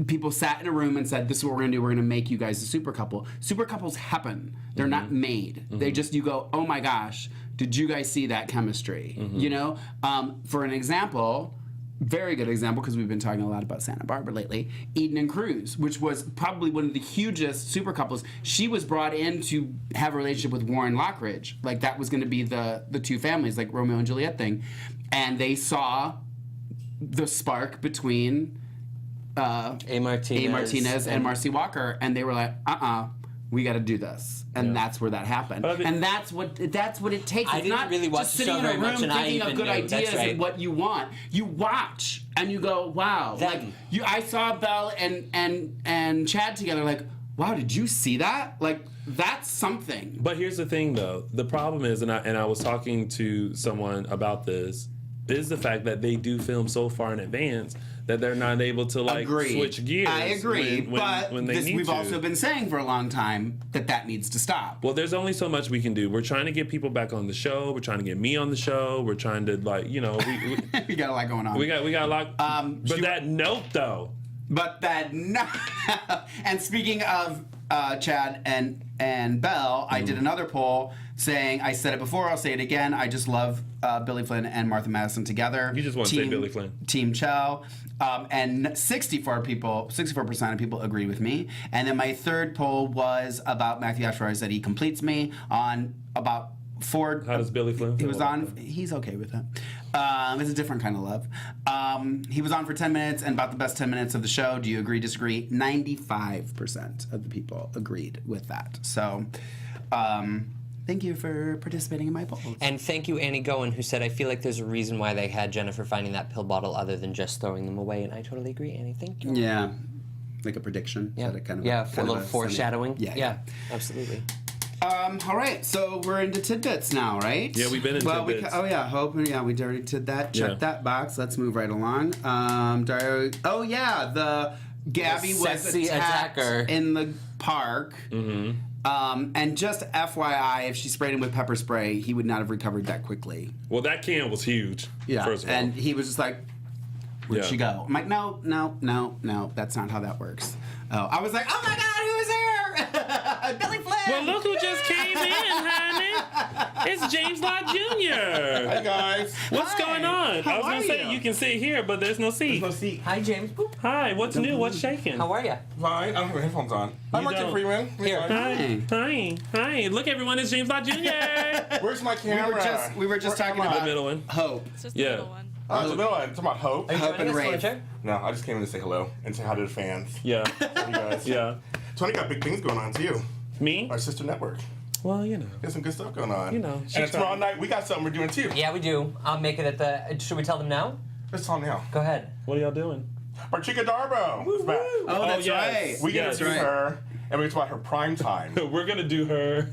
people sat in a room and said, this is what we're going to do. We're going to make you guys a super couple. Super couples happen. They're not made. They just, you go, oh my gosh, did you guys see that chemistry? For an example, very good example, because we've been talking a lot about Santa Barbara lately, Eden and Cruz, which was probably one of the hugest super couples. She was brought in to have a relationship with Warren Lockridge. Like, that was going to be the two families, like Romeo and Juliet thing. And they saw the spark between A. Martinez and Marcy Walker, and they were like, we got to do this, and that's where that happened. And that's what it takes. I It's didn't not really watch just the sitting show in a very much, room and I thinking of even good knew. That's ideas right. and what you want. You watch and you go, wow. Them. I saw Belle and Chad together. Like, wow, did you see that? Like, that's something. But here's the thing, though. The problem is, and I was talking to someone about this, is the fact that they do film so far in advance that they're not able to switch gears. I agree, when they need we've to. also been saying for a long time that needs to stop. Well, there's only so much we can do. We're trying to get people back on the show. We're trying to get me on the show. We're trying to we got a lot going on. we got a lot. But that note though. But that no. And speaking of Chad and Belle, I did another poll saying, I said it before, I'll say it again, I just love Billy Flynn and Martha Madison together. You just want to say Billy Flynn. Team Chow. And 64% of people agree with me. And then my third poll was about Matthew Ashford. I said he completes me on about for How does Billy Flynn he feel was about on. He's okay with it. It's a different kind of love. He was on for 10 minutes and about the best 10 minutes of the show. Do you agree, disagree? 95% of the people agreed with that. So, thank you for participating in my polls. And thank you, Annie Goen, who said, I feel like there's a reason why they had Jennifer finding that pill bottle other than just throwing them away. And I totally agree, Annie. Thank you. Yeah, like a prediction. Yeah, Is that a kind of yeah, a, for a kind of little foreshadowing. Yeah. Absolutely. All right, so we're into tidbits now, right? Yeah, we've been in tidbits. Hope. Yeah, we already did that. Check that box. Let's move right along. Dario. Oh yeah, the Gabby The was sexy attacked attacker. in the park. And just FYI, if she sprayed him with pepper spray, he would not have recovered that quickly. Well, that can was huge. Yeah, First of all. and he was just like, "Where'd Yeah. she go?" I'm like, "No, that's not how that works." Oh, I was like, "Oh my God, who is here?" Billy Flynn. Well, look who just came in, honey. It's James Lott Jr. Hey guys. What's Hi. going on? How I was are gonna say you? you can sit here, but there's no seat. No seat. Hi, James. Boop. Hi, what's new? What's shaking? How are you? Fine. I don't have my headphones on. Hi, You Martin don't. Freeman. Here. Hi, hi. Look, everyone, it's James Lott Jr. Where's my camera? we were just Where talking am I? about The middle one. hope. It's just Yeah. the little one. Oh, it's the middle one. Talking about hope. Are you Hope joining and us, rave. Fletcher? No, I just came in to say hello and say hi to the fans. Yeah, You guys. yeah. Tony got big things going on too. Me? Our sister network. Well, you know. Got some good stuff going on. You know, she And tomorrow tried. night we got something we're doing too. Yeah, we do. I'll make it at the. Should we tell them now? Let's tell them now. Go ahead. What are y'all doing? Our Chica Darbo is back. Oh, that's yes. right. We get Yes. to do right. her, and we talk about her prime time. We're gonna do her.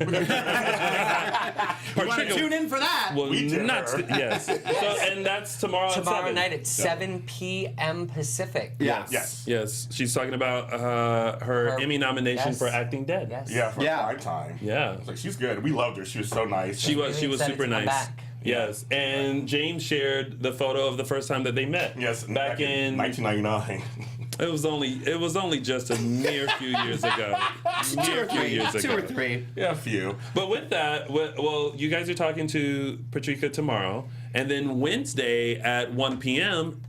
You want to tune in for that? Well, We did not her. yes. So, and that's tomorrow. Tomorrow at 7. night at 7 p.m. Pacific. Yes. Yes. Yes, she's talking about her Her- Emmy nomination yes. for acting dead. Yes. Yeah, for Yeah. prime time. Yeah. I was like, she's good. We loved her. She was so nice. She was Really excited super to come nice. back. Yes, and James shared the photo of the first time that they met. Yes, back in 1999. it was only just a mere few years ago. Mere few years ago. 2 or 3. Yeah, a few. But with that, well, you guys are talking to Patricia tomorrow, and then Wednesday at 1 p.m.,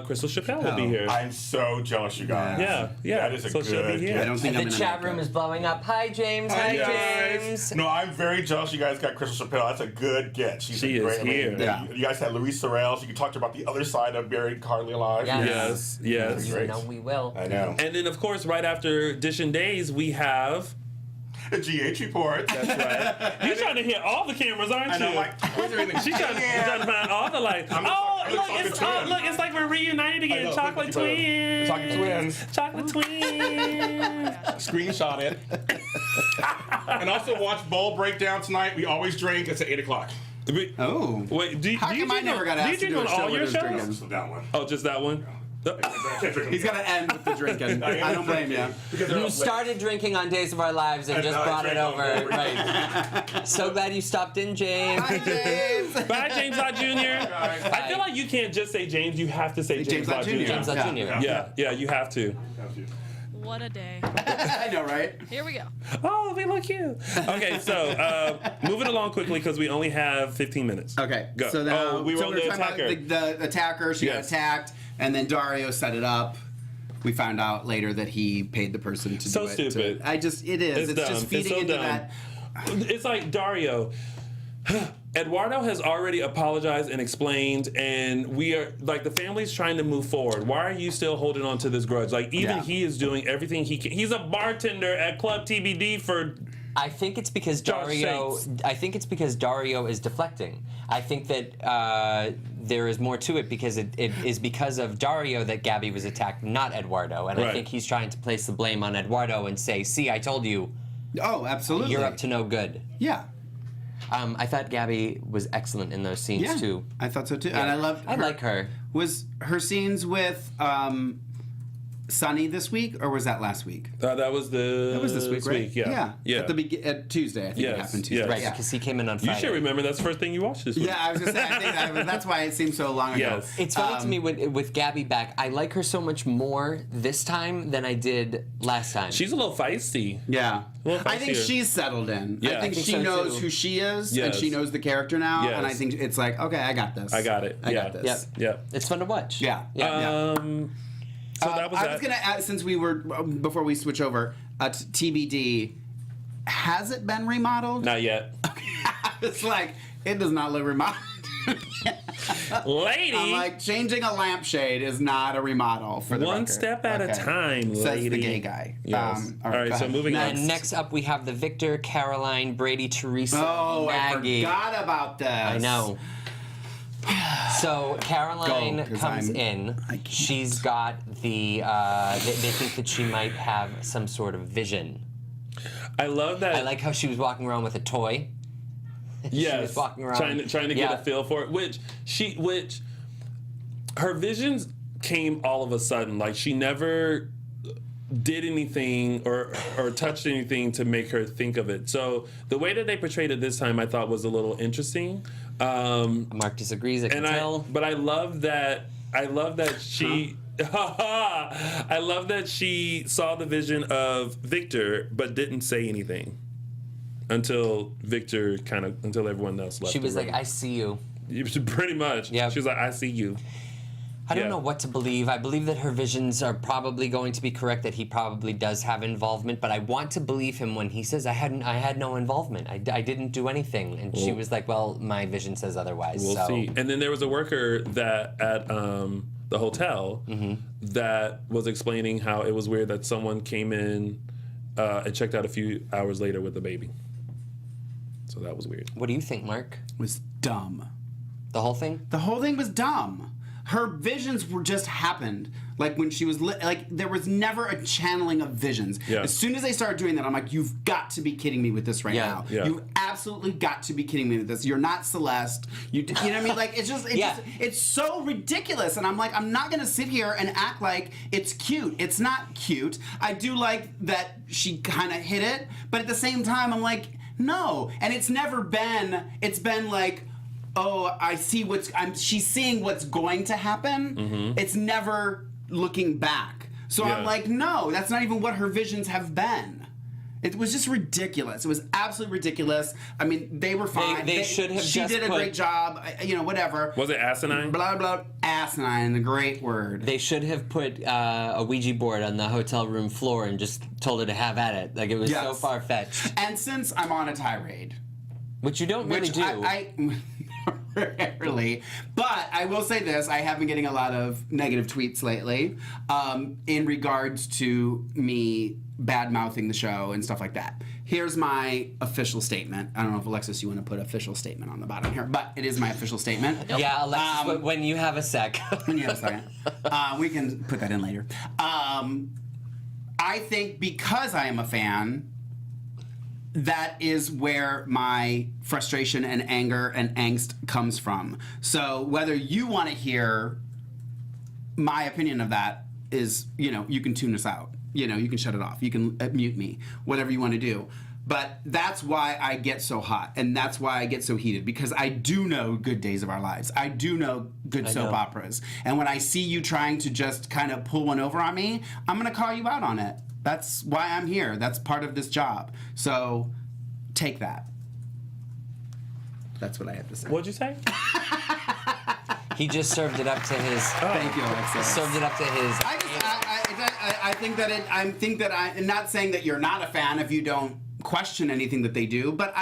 Crystal Chappelle will be here. I'm so jealous, you guys. Yeah. That is a So she'll be good here. I don't think And I'm the gonna chat make room it. is blowing up. Hi, James. Hi, Guys. James. No, I'm very jealous you guys got Crystal Chappelle. That's a good get. She's She a is great, I mean, here. Yeah. You guys had Louise Sorrell, so you can talk to her about the other side of Buried Hardly Alive. Yes. Yes. You Great. know we will. I know. And then, of course, right after DISHIN Days, we have. The GH report. That's right. You're trying to hit all the cameras, aren't you? I know, like, where's everything? She's trying to find all the lights. I'm It's like we're reunited again. I know, Chocolate thank you, twins. Chocolate twins. Chocolate twins. Screenshot it. And also watch Bowl Breakdown tonight. We always drink. It's at 8 o'clock. Oh. Wait, do How you come I drink never on- got asked do you to do drink a on show all with your us shows? drinking? Just that one. Oh, just that one? He's got to end with the drinking. I don't blame you. You started drinking on Days of Our Lives and And just now I brought it drank over. over. Right. So glad you stopped in, James. Hi, James. Bye, James Lott Jr. I feel like you can't just say James. You have to say James Lott Jr. James Lott Yeah. Jr. Yeah, you have to. What a day. I know, right? Here we go. Oh, we look cute. Okay, so moving along quickly because we only have 15 minutes. Okay. Go. So now Oh, we were on the talking about attacker. the attacker. She got Yes. attacked, and then Dario set it up. We found out later that he paid the person to So do it. stupid. It is. It's dumb. just feeding so into dumb. that. It's like Dario. Eduardo has already apologized and explained, and we are like the family's trying to move forward. Why are you still holding on to this grudge? Like even Yeah. he is doing everything he can. He's a bartender at Club TBD for. I think it's because Josh Dario. Sakes. I think it's because Dario is deflecting. I think that there is more to it because it is because of Dario that Gabby was attacked, not Eduardo. And I Right. think he's trying to place the blame on Eduardo and say, "See, I told you, Oh, absolutely. you're up to no good." Yeah. I thought Gabby was excellent in those scenes Yeah. too. I thought so too. And I loved. I like her. Was her scenes with Sunny this week, or was that last week? That was the. That was this week, right? Yeah. Yeah. At Tuesday, I think it Yes, happened Tuesday. yes. Right, Yeah. because he came in on You Friday. should remember that's the first thing you watched this week. Yeah, I was gonna say. I think that's why it seems so long ago. Yes. It's funny to me with Gabby back. I like her so much more this time than I did last time. She's a little feisty. Yeah. Well, I think feisty. she's settled in. Yeah. I think I think she so, knows too. who she is, and Yes. she knows the character now. Yes. And I think it's like, okay, I got this. I got it. I Yeah. got this. Yep. Yep. It's fun to watch. Yeah. Yeah. So that was I that. was gonna add, since we were before we switch over, TBD. Has it been remodeled? Not yet. was like, it does not look remodeled. Lady. I'm like, changing a lampshade is not a remodel for the One record. step at a time, Says lady. the gay guy. Yes. All All right, go so ahead. moving on. And next up, we have the Victor, Caroline, Brady, Teresa, Oh, Maggie. I forgot about this. I know. So Caroline Go, 'cause comes I in. can't. She's got the. They think that she might have some sort of vision. I love that. I like how she was walking around with a toy. Yes, was walking around. trying to get a feel for it. Which her visions came all of a sudden. Like she never did anything or touched anything to make her think of it. So the way that they portrayed it this time, I thought was a little interesting. Mark disagrees. I can tell. But I love that. I love that she. I love that she saw the vision of Victor, but didn't say anything until until everyone else left. She was the like, room. "I see you." Pretty much. Yeah. She was like, I see you. I don't Yeah. know what to believe. I believe that her visions are probably going to be correct, that he probably does have involvement, but I want to believe him when he says, I had no involvement. I didn't do anything. And she was like, well, my vision says otherwise. We'll so. see. And then there was a worker that at the hotel that was explaining how it was weird that someone came in and checked out a few hours later with a baby. So that was weird. What do you think, Mark? Was dumb. The whole thing? The whole thing was dumb. Her visions were just happened. Like when she was like there was never a channeling of visions. Yeah. As soon as they started doing that, I'm like, you've got to be kidding me with this right Yeah. now. Yeah. You've absolutely got to be kidding me with this. You're not Celeste. You know what I mean? Like it's so ridiculous. And I'm like, I'm not gonna sit here and act like it's cute. It's not cute. I do like that she kind of hit it, but at the same time, I'm like, no. And it's never been. It's been like, oh, I see she's seeing what's going to happen. It's never looking back. So I'm Yeah. like, no, that's not even what her visions have been. It was just ridiculous. It was absolutely ridiculous. I mean, they were fine. They should have She just did a put- great job. Whatever. Was it asinine? Blah, blah, asinine, the great word. They should have put a Ouija board on the hotel room floor and just told her to have at it. Like, it was so Yes. far-fetched. And since I'm on a tirade, Which you don't really which do. I rarely, but I will say this: I have been getting a lot of negative tweets lately in regards to me bad mouthing the show and stuff like that. Here's my official statement. I don't know if Alexis, you want to put official statement on the bottom here, but it is my official statement. Yeah, Alexis, when you have a sec. When you have a second, we can put that in later. I think because I am a fan, that is where my frustration and anger and angst comes from. So whether you want to hear my opinion of that is, you can tune us out. You can shut it off. You can mute me, whatever you want to do. But that's why I get so hot, and that's why I get so heated, because I do know Good Days of Our Lives. I do know good soap operas. And when I see you trying to just kind of pull one over on me, I'm going to call you out on it. That's why I'm here. That's part of this job. So take that. That's what I have to say. What'd you say? He just served it up to his... Thank you, Alexis. Served it up to his... I think that I'm not saying that you're not a fan if you don't question anything that they do, but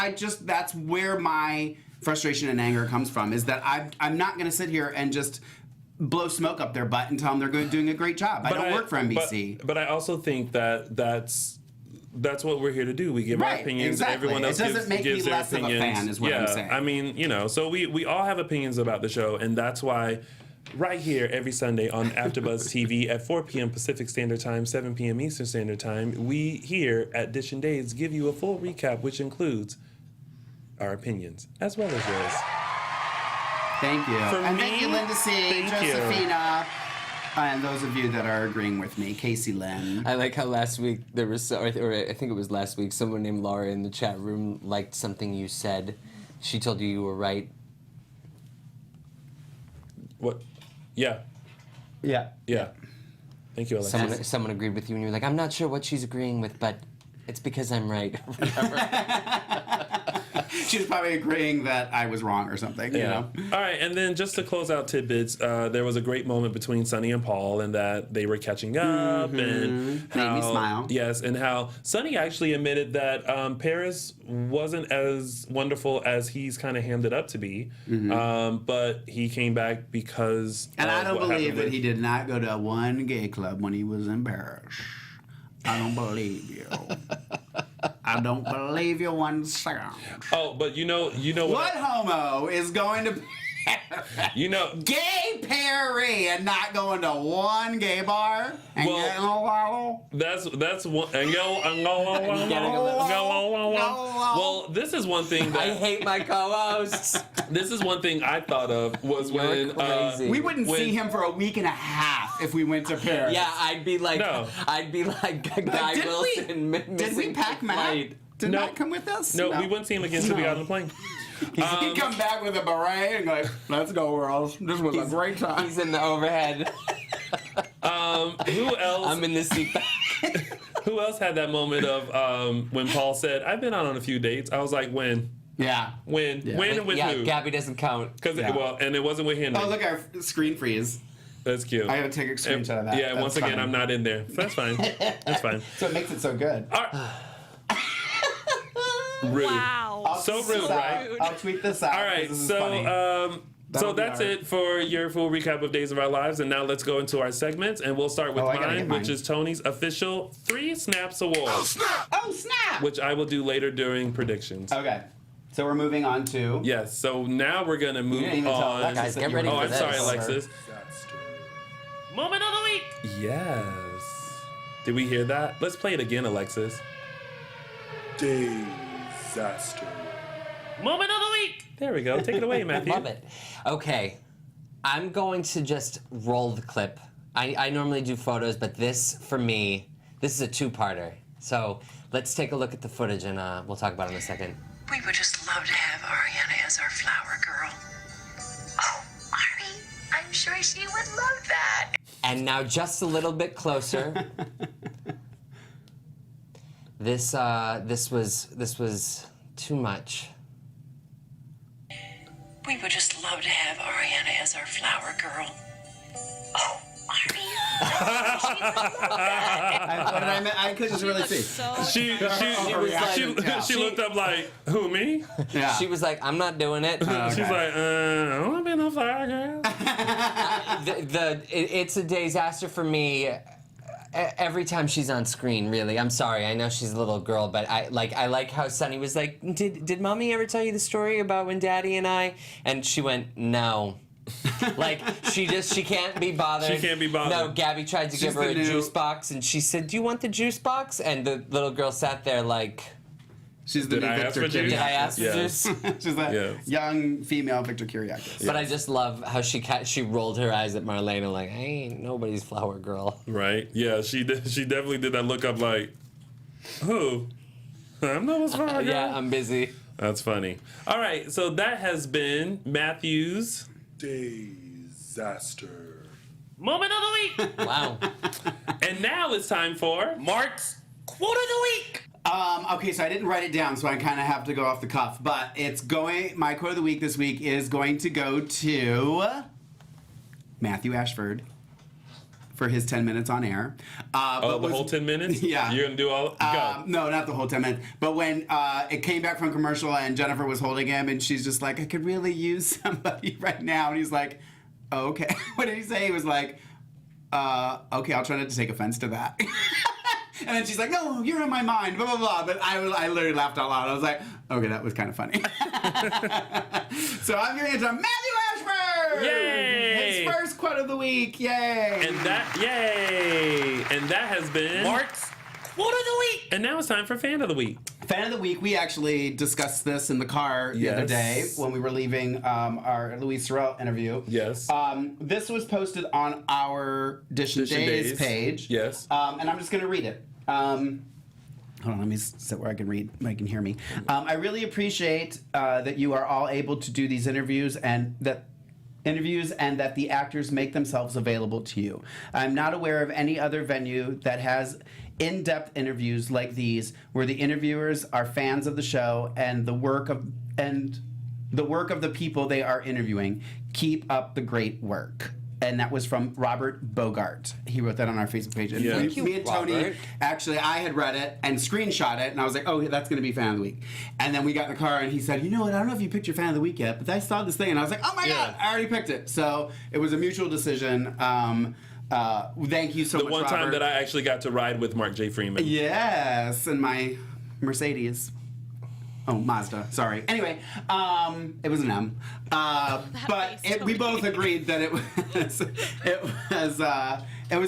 that's where my frustration and anger comes from, is that I'm not going to sit here and just blow smoke up their butt and tell them they're doing a great job. I don't work for NBC. But I also think that that's what we're here to do. We give our Right, opinions. exactly. Everyone else It doesn't gives, make me gives their less of a opinions. fan, is what I'm saying. I mean, so we all have opinions about the show, and that's why right here every Sunday on AfterBuzz TV at 4 p.m. Pacific Standard Time, 7 p.m. Eastern Standard Time, we here at DISHIN Days give you a full recap, which includes our opinions as well as yours. Thank you. For Thank you, me, Linda C, thank you. Josephina, and those of you that are agreeing with me, Casey Lynn. I like how last week there was, or I think it was last week, someone named Laura in the chat room liked something you said. She told you were right. What? Yeah. Yeah. Thank you, Alexis. Someone agreed with you, and you were like, I'm not sure what she's agreeing with, but it's because I'm right. She was probably agreeing that I was wrong or something, you know? All right, and then just to close out tidbits, there was a great moment between Sonny and Paul, and that they were catching up, and how, made me smile. Yes, and how Sonny actually admitted that Paris wasn't as wonderful as he's kind of hammed it up to be, but he came back because. And I don't what believe happened that with- he did not go to one gay club when he was in Paris. I don't believe you. I don't believe you one second. Oh, but you know What homo is going to You know, gay Perry and not going to one gay bar and Well, getting a bottle? that's one. And well, this is one thing I that hate my co-hosts. this is one thing I thought of was You're when crazy. We wouldn't when- see him for a week and a half if we went to Paris. Yeah, I'd be like No. Guy Did Wilson. we missing pack Matt? flight. Did No. Matt come with us? No, we wouldn't see him again until we got on the plane. He'd come back with a beret and like, let's go, girls. This was a great time. He's in the overhead. Who else? I'm in the seat back. Who else had that moment of when Paul said, "I've been out on a few dates"? I was like, when, Yeah. when, and with yeah, who? Gabby doesn't count. Because Yeah. well, and it wasn't with Henry. Oh, look, our screen freeze. That's cute. I gotta take a screenshot of that. Yeah, That's once again, funny. I'm not in there. So that's fine. That's fine. So it makes it so good. All right. Rude. Wow. I'll So tweet this rude, out. right? I'll tweet this out. All right, This is so funny. so That'll be that's our- it for your full recap of Days of Our Lives, and now let's go into our segments, and we'll start with Oh, I gotta mine, get mine. which is Tony's official 3 Snaps Award, Oh, snap! which I will do later during predictions. Okay. So we're moving on to. Yes, so now we're gonna move You didn't even tell on. Alexis Guys, that get you ready were Oh, for I'm this. sorry, Alexis. Moment of the week. Yes. Did we hear that? Let's play it again, Alexis. Disaster. Moment of the week. There we go. Take it away, Matthew. Love it. Okay, I'm going to just roll the clip. I normally do photos, but this, for me, this is a two-parter. So let's take a look at the footage, and we'll talk about it in a second. We would just love to have Ariana as our flower girl. Oh, Ari, I'm sure she would love that. And now just a little bit closer. This was too much. We would just love to have Ariana as our flower girl. Oh, Ari. I could just really see. So She Yeah. looked up like, who, me? Yeah. She was like, "I'm not doing it." She's like, I don't want to be no flower girl. It's a disaster for me. Every time she's on screen, really. I'm sorry. I know she's a little girl, but I like how Sunny was like, "Did Mommy ever tell you the story about when Daddy and I?" And she went, "No." Like she can't be bothered. She can't be bothered. No, Gabby tried to give her the a new- juice box, and she said, "Do you want the juice box?" And the little girl sat there like, She's the Did new I ask Victor for juice? "Did I Kiriakis. ask for Yes. juice?" She's that Yes. young female Victor Kiriakis. But I just love how she rolled her eyes at Marlena like, "I ain't nobody's flower girl." Right? Yeah, she definitely did that look up like, who? I'm not a flower girl. Yeah, I'm busy. That's funny. All right, so that has been Matthew's. Disaster. moment of the week. Wow. And now it's time for Mark's quote of the week. Okay, so I didn't write it down, so I kind of have to go off the cuff. But it's going. My quote of the week this week is going to go to Matthew Ashford for his 10 minutes on air. the whole 10 minutes? Yeah. You're going to do all? Go. No, not the whole 10 minutes. But when it came back from commercial and Jennifer was holding him, and she's just like, "I could really use somebody right now," and he's like, oh, "Okay." What did he say? He was like, "Okay, I'll try not to take offense to that." And then she's like, "No, you're in my mind, blah, blah, blah." But I literally laughed out loud. I was like, okay, that was kind of funny. So I'm giving it to Matthew Ashford! Yay! His first quote of the week, yay! And that has been Mark's quote of the week. And now it's time for Fan of the Week. Fan of the week, we actually discussed this in the car the other day Yes. when we were leaving our Louise Sorrell interview. Yes. This was posted on our Dishin Days page. Yes. And I'm just going to read it. Hold on, let me sit where I can read, I can hear me. I really appreciate that you are all able to do these interviews and that the actors make themselves available to you. I'm not aware of any other venue that has in-depth interviews like these, where the interviewers are fans of the show and the work of the people they are interviewing. Keep up the great work. And that was from Robert Bogart. He wrote that on our Facebook page. And Yeah. Thank you, me and Tony, Robert. actually, I had read it and screenshot it, and I was like, oh, that's going to be Fan of the Week. And then we got in the car, and he said, you know what, I don't know if you picked your Fan of the Week yet, but I saw this thing, and I was like, oh my God, I already picked it. So it was a mutual decision. Thank you so much, The one Robert. time that I actually got to ride with Mark J. Freeman. Yes, and my Mercedes. Oh, Mazda. Sorry. Anyway, it was an M. But we both agreed that it was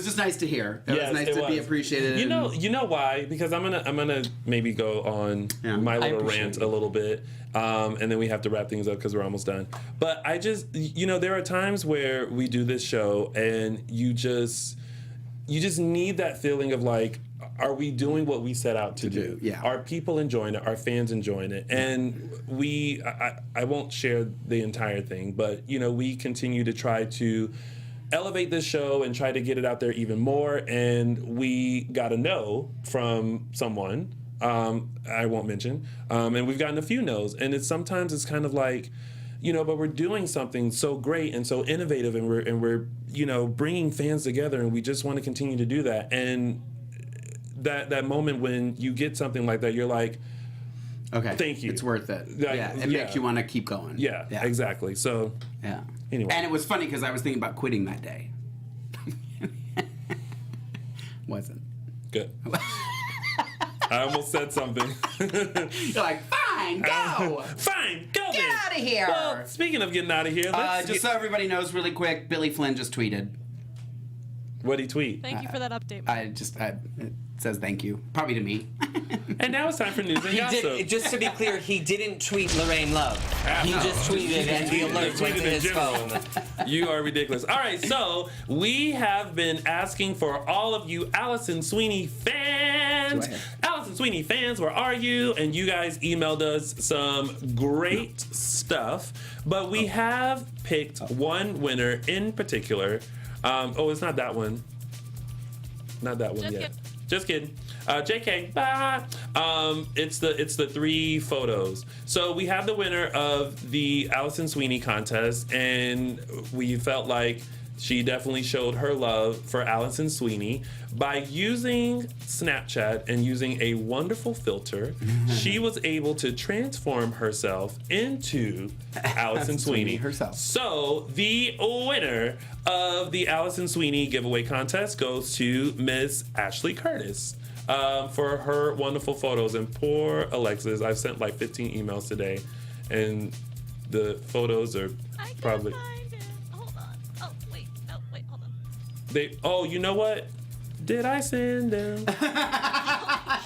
just nice to hear. It was nice to be appreciated. You know why? Because I'm gonna maybe go on my little rant a little bit, and then we have to wrap things up because we're almost done. But I just, there are times where we do this show and you just need that feeling of like, are we doing what we set out to do? Yeah. Are people enjoying it? Are fans enjoying it? And I won't share the entire thing, but we continue to try to elevate this show and try to get it out there even more. And we got a no from someone, I won't mention, and we've gotten a few no's. And sometimes it's kind of like, but we're doing something so great and so innovative, and we're bringing fans together, and we just want to continue to do that. And that moment when you get something like that, you're like, okay, thank you. It's worth it. It makes you want to keep going. Yeah, exactly. So, anyway. And it was funny because I was thinking about quitting that day. Wasn't. Good. I almost said something. You're like, fine, go! Fine, go Get then. out of here! Well, speaking of getting out of here, let's so everybody knows really quick, Billy Flynn just tweeted. What'd he tweet? Thank you for that update. It says thank you. Probably to me. And now it's time for news and gossip. Just to be clear, he didn't tweet Lorraine Love. He just tweeted and the alert went to his phone. You are ridiculous. All right, so we have been asking for all of you Allison Sweeney fans. Allison Sweeney fans, where are you? And you guys emailed us some great stuff. But we have picked one winner in particular. It's not that one. Not that one Just yet. kidding. Just kidding. JK. Bye. It's the 3 photos. So we have the winner of the Allison Sweeney contest, and we felt like she definitely showed her love for Allison Sweeney by using Snapchat and using a wonderful filter. She was able to transform herself into Allison Sweeney herself. So the winner of the Allison Sweeney giveaway contest goes to Miss Ashley Curtis for her wonderful photos. And poor Alexis, I've sent like 15 emails today, and the photos are I probably. can't find it. Hold on. Oh, wait, hold on. You know what? Did I send them? I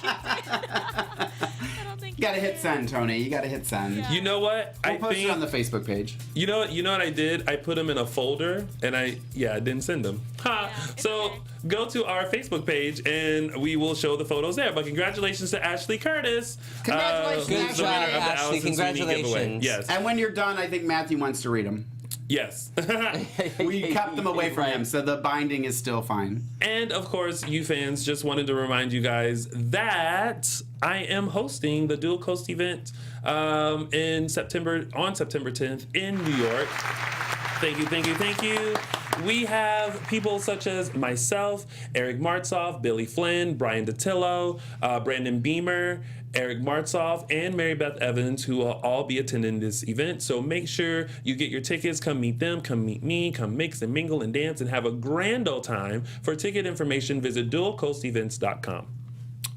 don't think You gotta hit send, Tony. You gotta hit send. Yeah. You know what? We'll post it on the Facebook page. You know what I did? I put them in a folder, and I didn't send them. Ha! Yeah, it's So okay. go to our Facebook page, and we will show the photos there. But congratulations to Ashley Curtis. Congratulations, who's Ashley. the winner of the Ashley, Allison Sweeney giveaway. congratulations. Yes. And when you're done, I think Matthew wants to read them. Yes. We kept them away from him, so the binding is still fine. And of course, you fans, just wanted to remind you guys that I am hosting the Dual Coast event on September 10th in New York. Thank you. We have people such as myself, Eric Martzoff, Billy Flynn, Brian Datillo, Brandon Beamer, Eric Martzoff, and Mary Beth Evans, who will all be attending this event. So make sure you get your tickets. Come meet them. Come meet me. Come mix and mingle and dance and have a grand old time. For ticket information, visit dualcoastevents.com.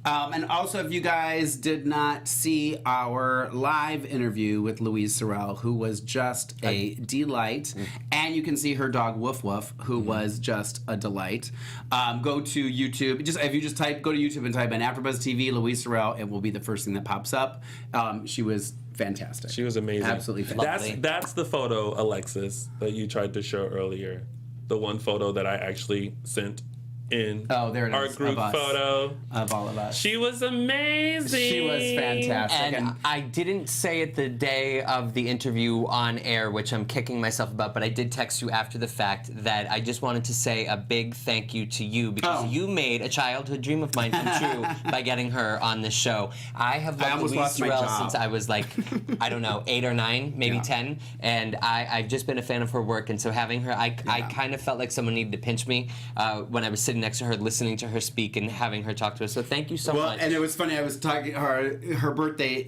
And also, if you guys did not see our live interview with Louise Sorrell, who was just a delight, and you can see her dog Woof Woof, who was just a delight. Go to YouTube. If you just go to YouTube and type in AfterBuzz TV Louise Sorrell, it will be the first thing that pops up. She was fantastic. She was amazing. Absolutely fantastic. That's the photo, Alexis, that you tried to show earlier. The one photo that I actually sent in there it our is, group of us. photo. Of all of us. She was amazing. She was fantastic. And I didn't say it the day of the interview on air, which I'm kicking myself about, but I did text you after the fact that I just wanted to say a big thank you to you because you made a childhood dream of mine come true by getting her on this show. I have loved almost Louise lost my Sorrell job. since I was like, I don't know, 8 or 9, maybe 10, and I've just been a fan of her work, and so having her, I kind of felt like someone needed to pinch me when I was sitting next to her, listening to her speak and having her talk to us. So thank you so much. And it was funny. I was talking. Her birthday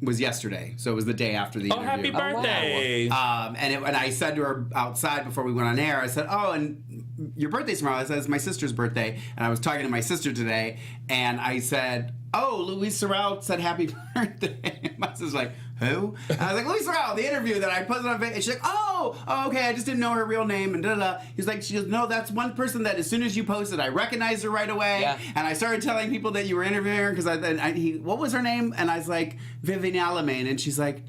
was yesterday, so it was the day after the interview. Happy birthday! And I said to her outside before we went on air, I said, "Oh, and your birthday's tomorrow." I said, "It's my sister's birthday," and I was talking to my sister today, and I said, "Oh, Louise Sorrell said happy birthday." My sister's like, "Who?" And I was like, "Louise Sorrell, the interview that I posted on Facebook." And she's like, "Oh, okay, I just didn't know her real name." And da-da-da. She goes, "No, that's one person that as soon as you posted, I recognized her right away." Yeah. And I started telling people that you were interviewing her because what was her name? And I was like, Vivian Alamain. And she's like,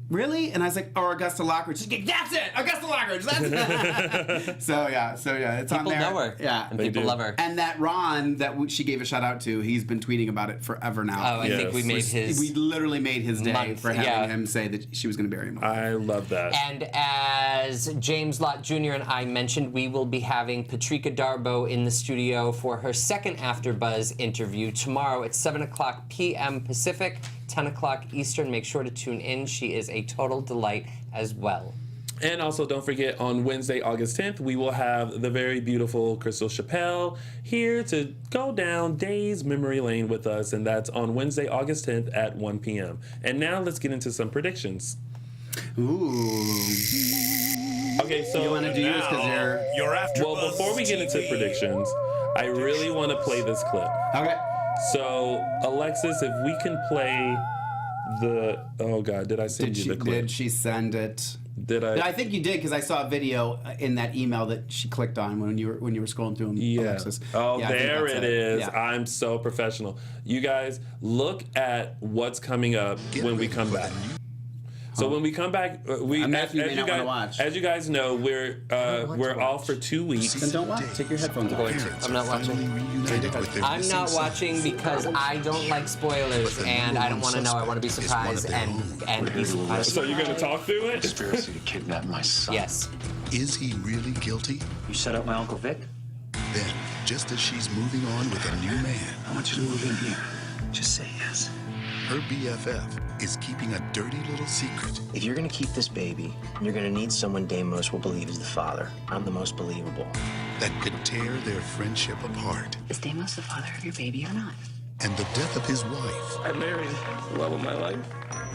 "Really?" And I was like, "Or Augusta Lockridge." She's like, "That's it, Augusta Lockridge." That's it. So yeah, it's on People there. know her. Yeah, And people do. love her. and that Ron that she gave a shout out to, he's been tweeting about it forever now. Oh, I think we made his... We literally made his day month, for having yeah. him say that she was going to bury him. I love that. And as James Lott Jr. and I mentioned, we will be having Patrika Darbo in the studio for her second AfterBuzz interview tomorrow at 7:00 p.m. Pacific, 10 o'clock Eastern. Make sure to tune in. She is a total delight as well. And also, don't forget, on Wednesday, August 10th, we will have the very beautiful Crystal Chappelle here to go down Days Memory Lane with us, and that's on Wednesday, August 10th at 1 p.m. And now let's get into some predictions. Ooh. Okay, so You want to do yours because you're... well, before we get into predictions, I really want to play this clip. Okay. So, Alexis, if we can play the... Oh, God, did I send you the clip? Did she send it? Did I? I think you did because I saw a video in that email that she clicked on when you were scrolling through them. Yeah. Alexis. Oh, Yeah, I think there that's it is. Yeah. I'm so professional. You guys, look at what's coming up when we come back. So when we come back, Matthew may not wanna watch. as you guys know, we're off for 2 weeks. Then don't watch. Take your headphones off. I'm not watching. I'm not watching because I don't like spoilers and I don't want to know. I want to be surprised and be surprised. So you're gonna talk through it? Conspiracy to kidnap my son. Yes. Is he really guilty? You set up my Uncle Vic? Then, just as she's moving on with a new man, I want you to move in here. Just say yes. her BFF is keeping a dirty little secret. If you're gonna keep this baby, you're gonna need someone Deimos will believe is the father. I'm the most believable. That could tear their friendship apart. Is Deimos the father of your baby or not? And the death of his wife. I married the love of my life.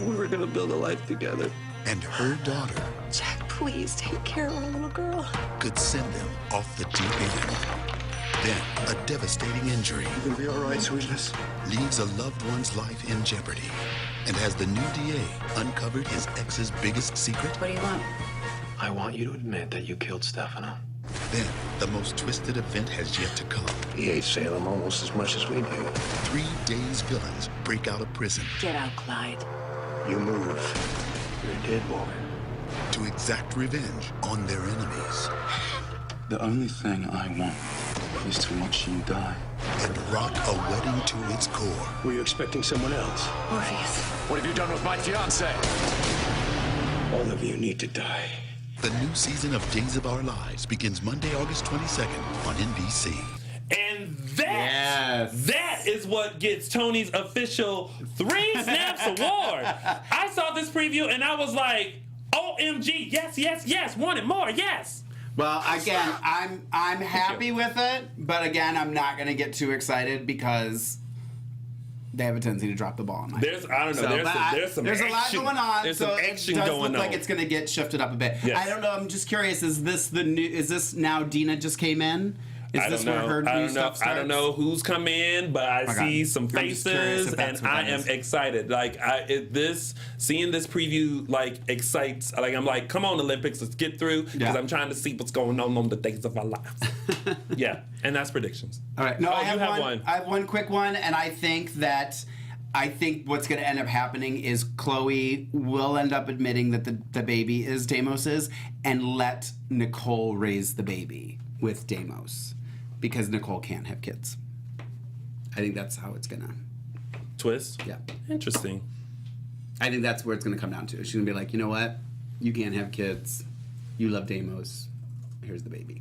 We were gonna build a life together. And her daughter. Jack, please take care of our little girl. Could send them off the deep end. Then, a devastating injury. You gonna be all right, sweetness? Leaves a loved one's life in jeopardy. And has the new DA uncovered his ex's biggest secret? What do you want? I want you to admit that you killed Stefano. Then, the most twisted event has yet to come. He hates Salem almost as much as we do. 3 days villains break out of prison. Get out, Clyde. You move. You're a dead boy. To exact revenge on their enemies. The only thing I want is to watch you die. And rock a wedding to its core. Were you expecting someone else? Orpheus. What have you done with my fiance? All of you need to die. The new season of Days of Our Lives begins Monday, August 22nd on NBC. And that is what gets Tony's official 3 Snaps Award. I saw this preview and I was like, OMG, yes, yes, yes, wanted more, yes. Well, again, I'm happy with it, but again, I'm not going to get too excited because they have a tendency to drop the ball. There's some there's a lot action. going on. There's so some action it does going look like on. it's going to get shifted up a bit. Yes. I don't know. I'm just curious. Is this now Dina just came in? Is this where her new stuff starts? I don't know who's come in, but I see some I'm just curious faces, if that's and what I that am is. excited. Like seeing this preview, like excites. Like I'm like, come on, Olympics, let's get through because Yeah. I'm trying to see what's going on the days of our lives. Yeah, and that's predictions. All right. No, Oh, I you have have one. one. I have one quick one, and I think what's going to end up happening is Chloe will end up admitting that the baby is Deimos's and let Nicole raise the baby with Deimos. because Nicole can't have kids. I think that's how it's gonna twist. Yeah. Interesting. I think that's where it's gonna come down to. She's gonna be like, you know what? You can't have kids. You love Deimos. Here's the baby.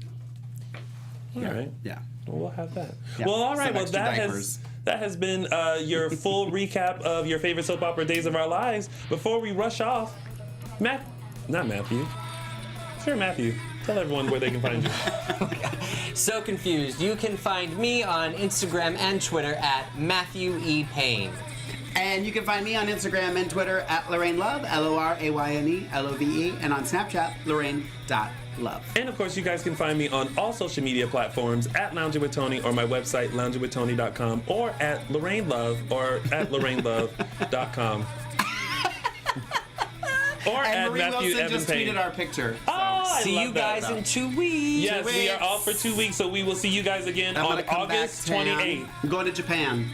All right. Yeah. Well, we'll have that. Yeah. Well, all right. Some Well, extra that diapers. has been your full recap of your favorite soap opera days of our lives. Before we rush off, not Matthew. Sure, Matthew. Tell everyone where they can find you. So confused. You can find me on Instagram and Twitter at Matthew E. Paine. And you can find me on Instagram and Twitter at Lorraine Love, LORAYNE, and on Snapchat, Lorraine.love. And of course, you guys can find me on all social media platforms at Lounging with Tony or my website, loungingwithtony.com, or at Lorraine Love or at LorraineLove.com. Or And at Marie Matthew Wilson Evan just Payne. tweeted our picture. Oh, I See love you that. guys in 2 weeks. Yes, we are off for 2 weeks, so we will see you guys again I'm on gonna come August back 28th. I'm going to Japan.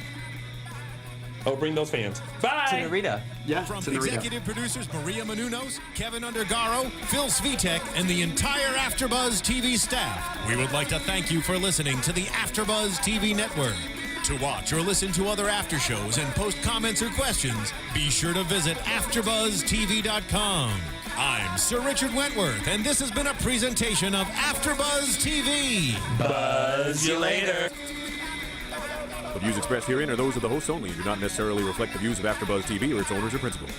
Oh, bring those fans. Bye. To Narita. Yeah, From to Narita. executive producers Maria Menounos, Kevin Undergaro, Phil Svitek, and the entire AfterBuzz TV staff, we would like to thank you for listening to the AfterBuzz TV network. To watch or listen to other after shows and post comments or questions, be sure to visit AfterBuzzTV.com. I'm Sir Richard Wentworth, and this has been a presentation of AfterBuzz TV. Buzz you later. The views expressed herein are those of the hosts only and do not necessarily reflect the views of AfterBuzz TV or its owners or principals.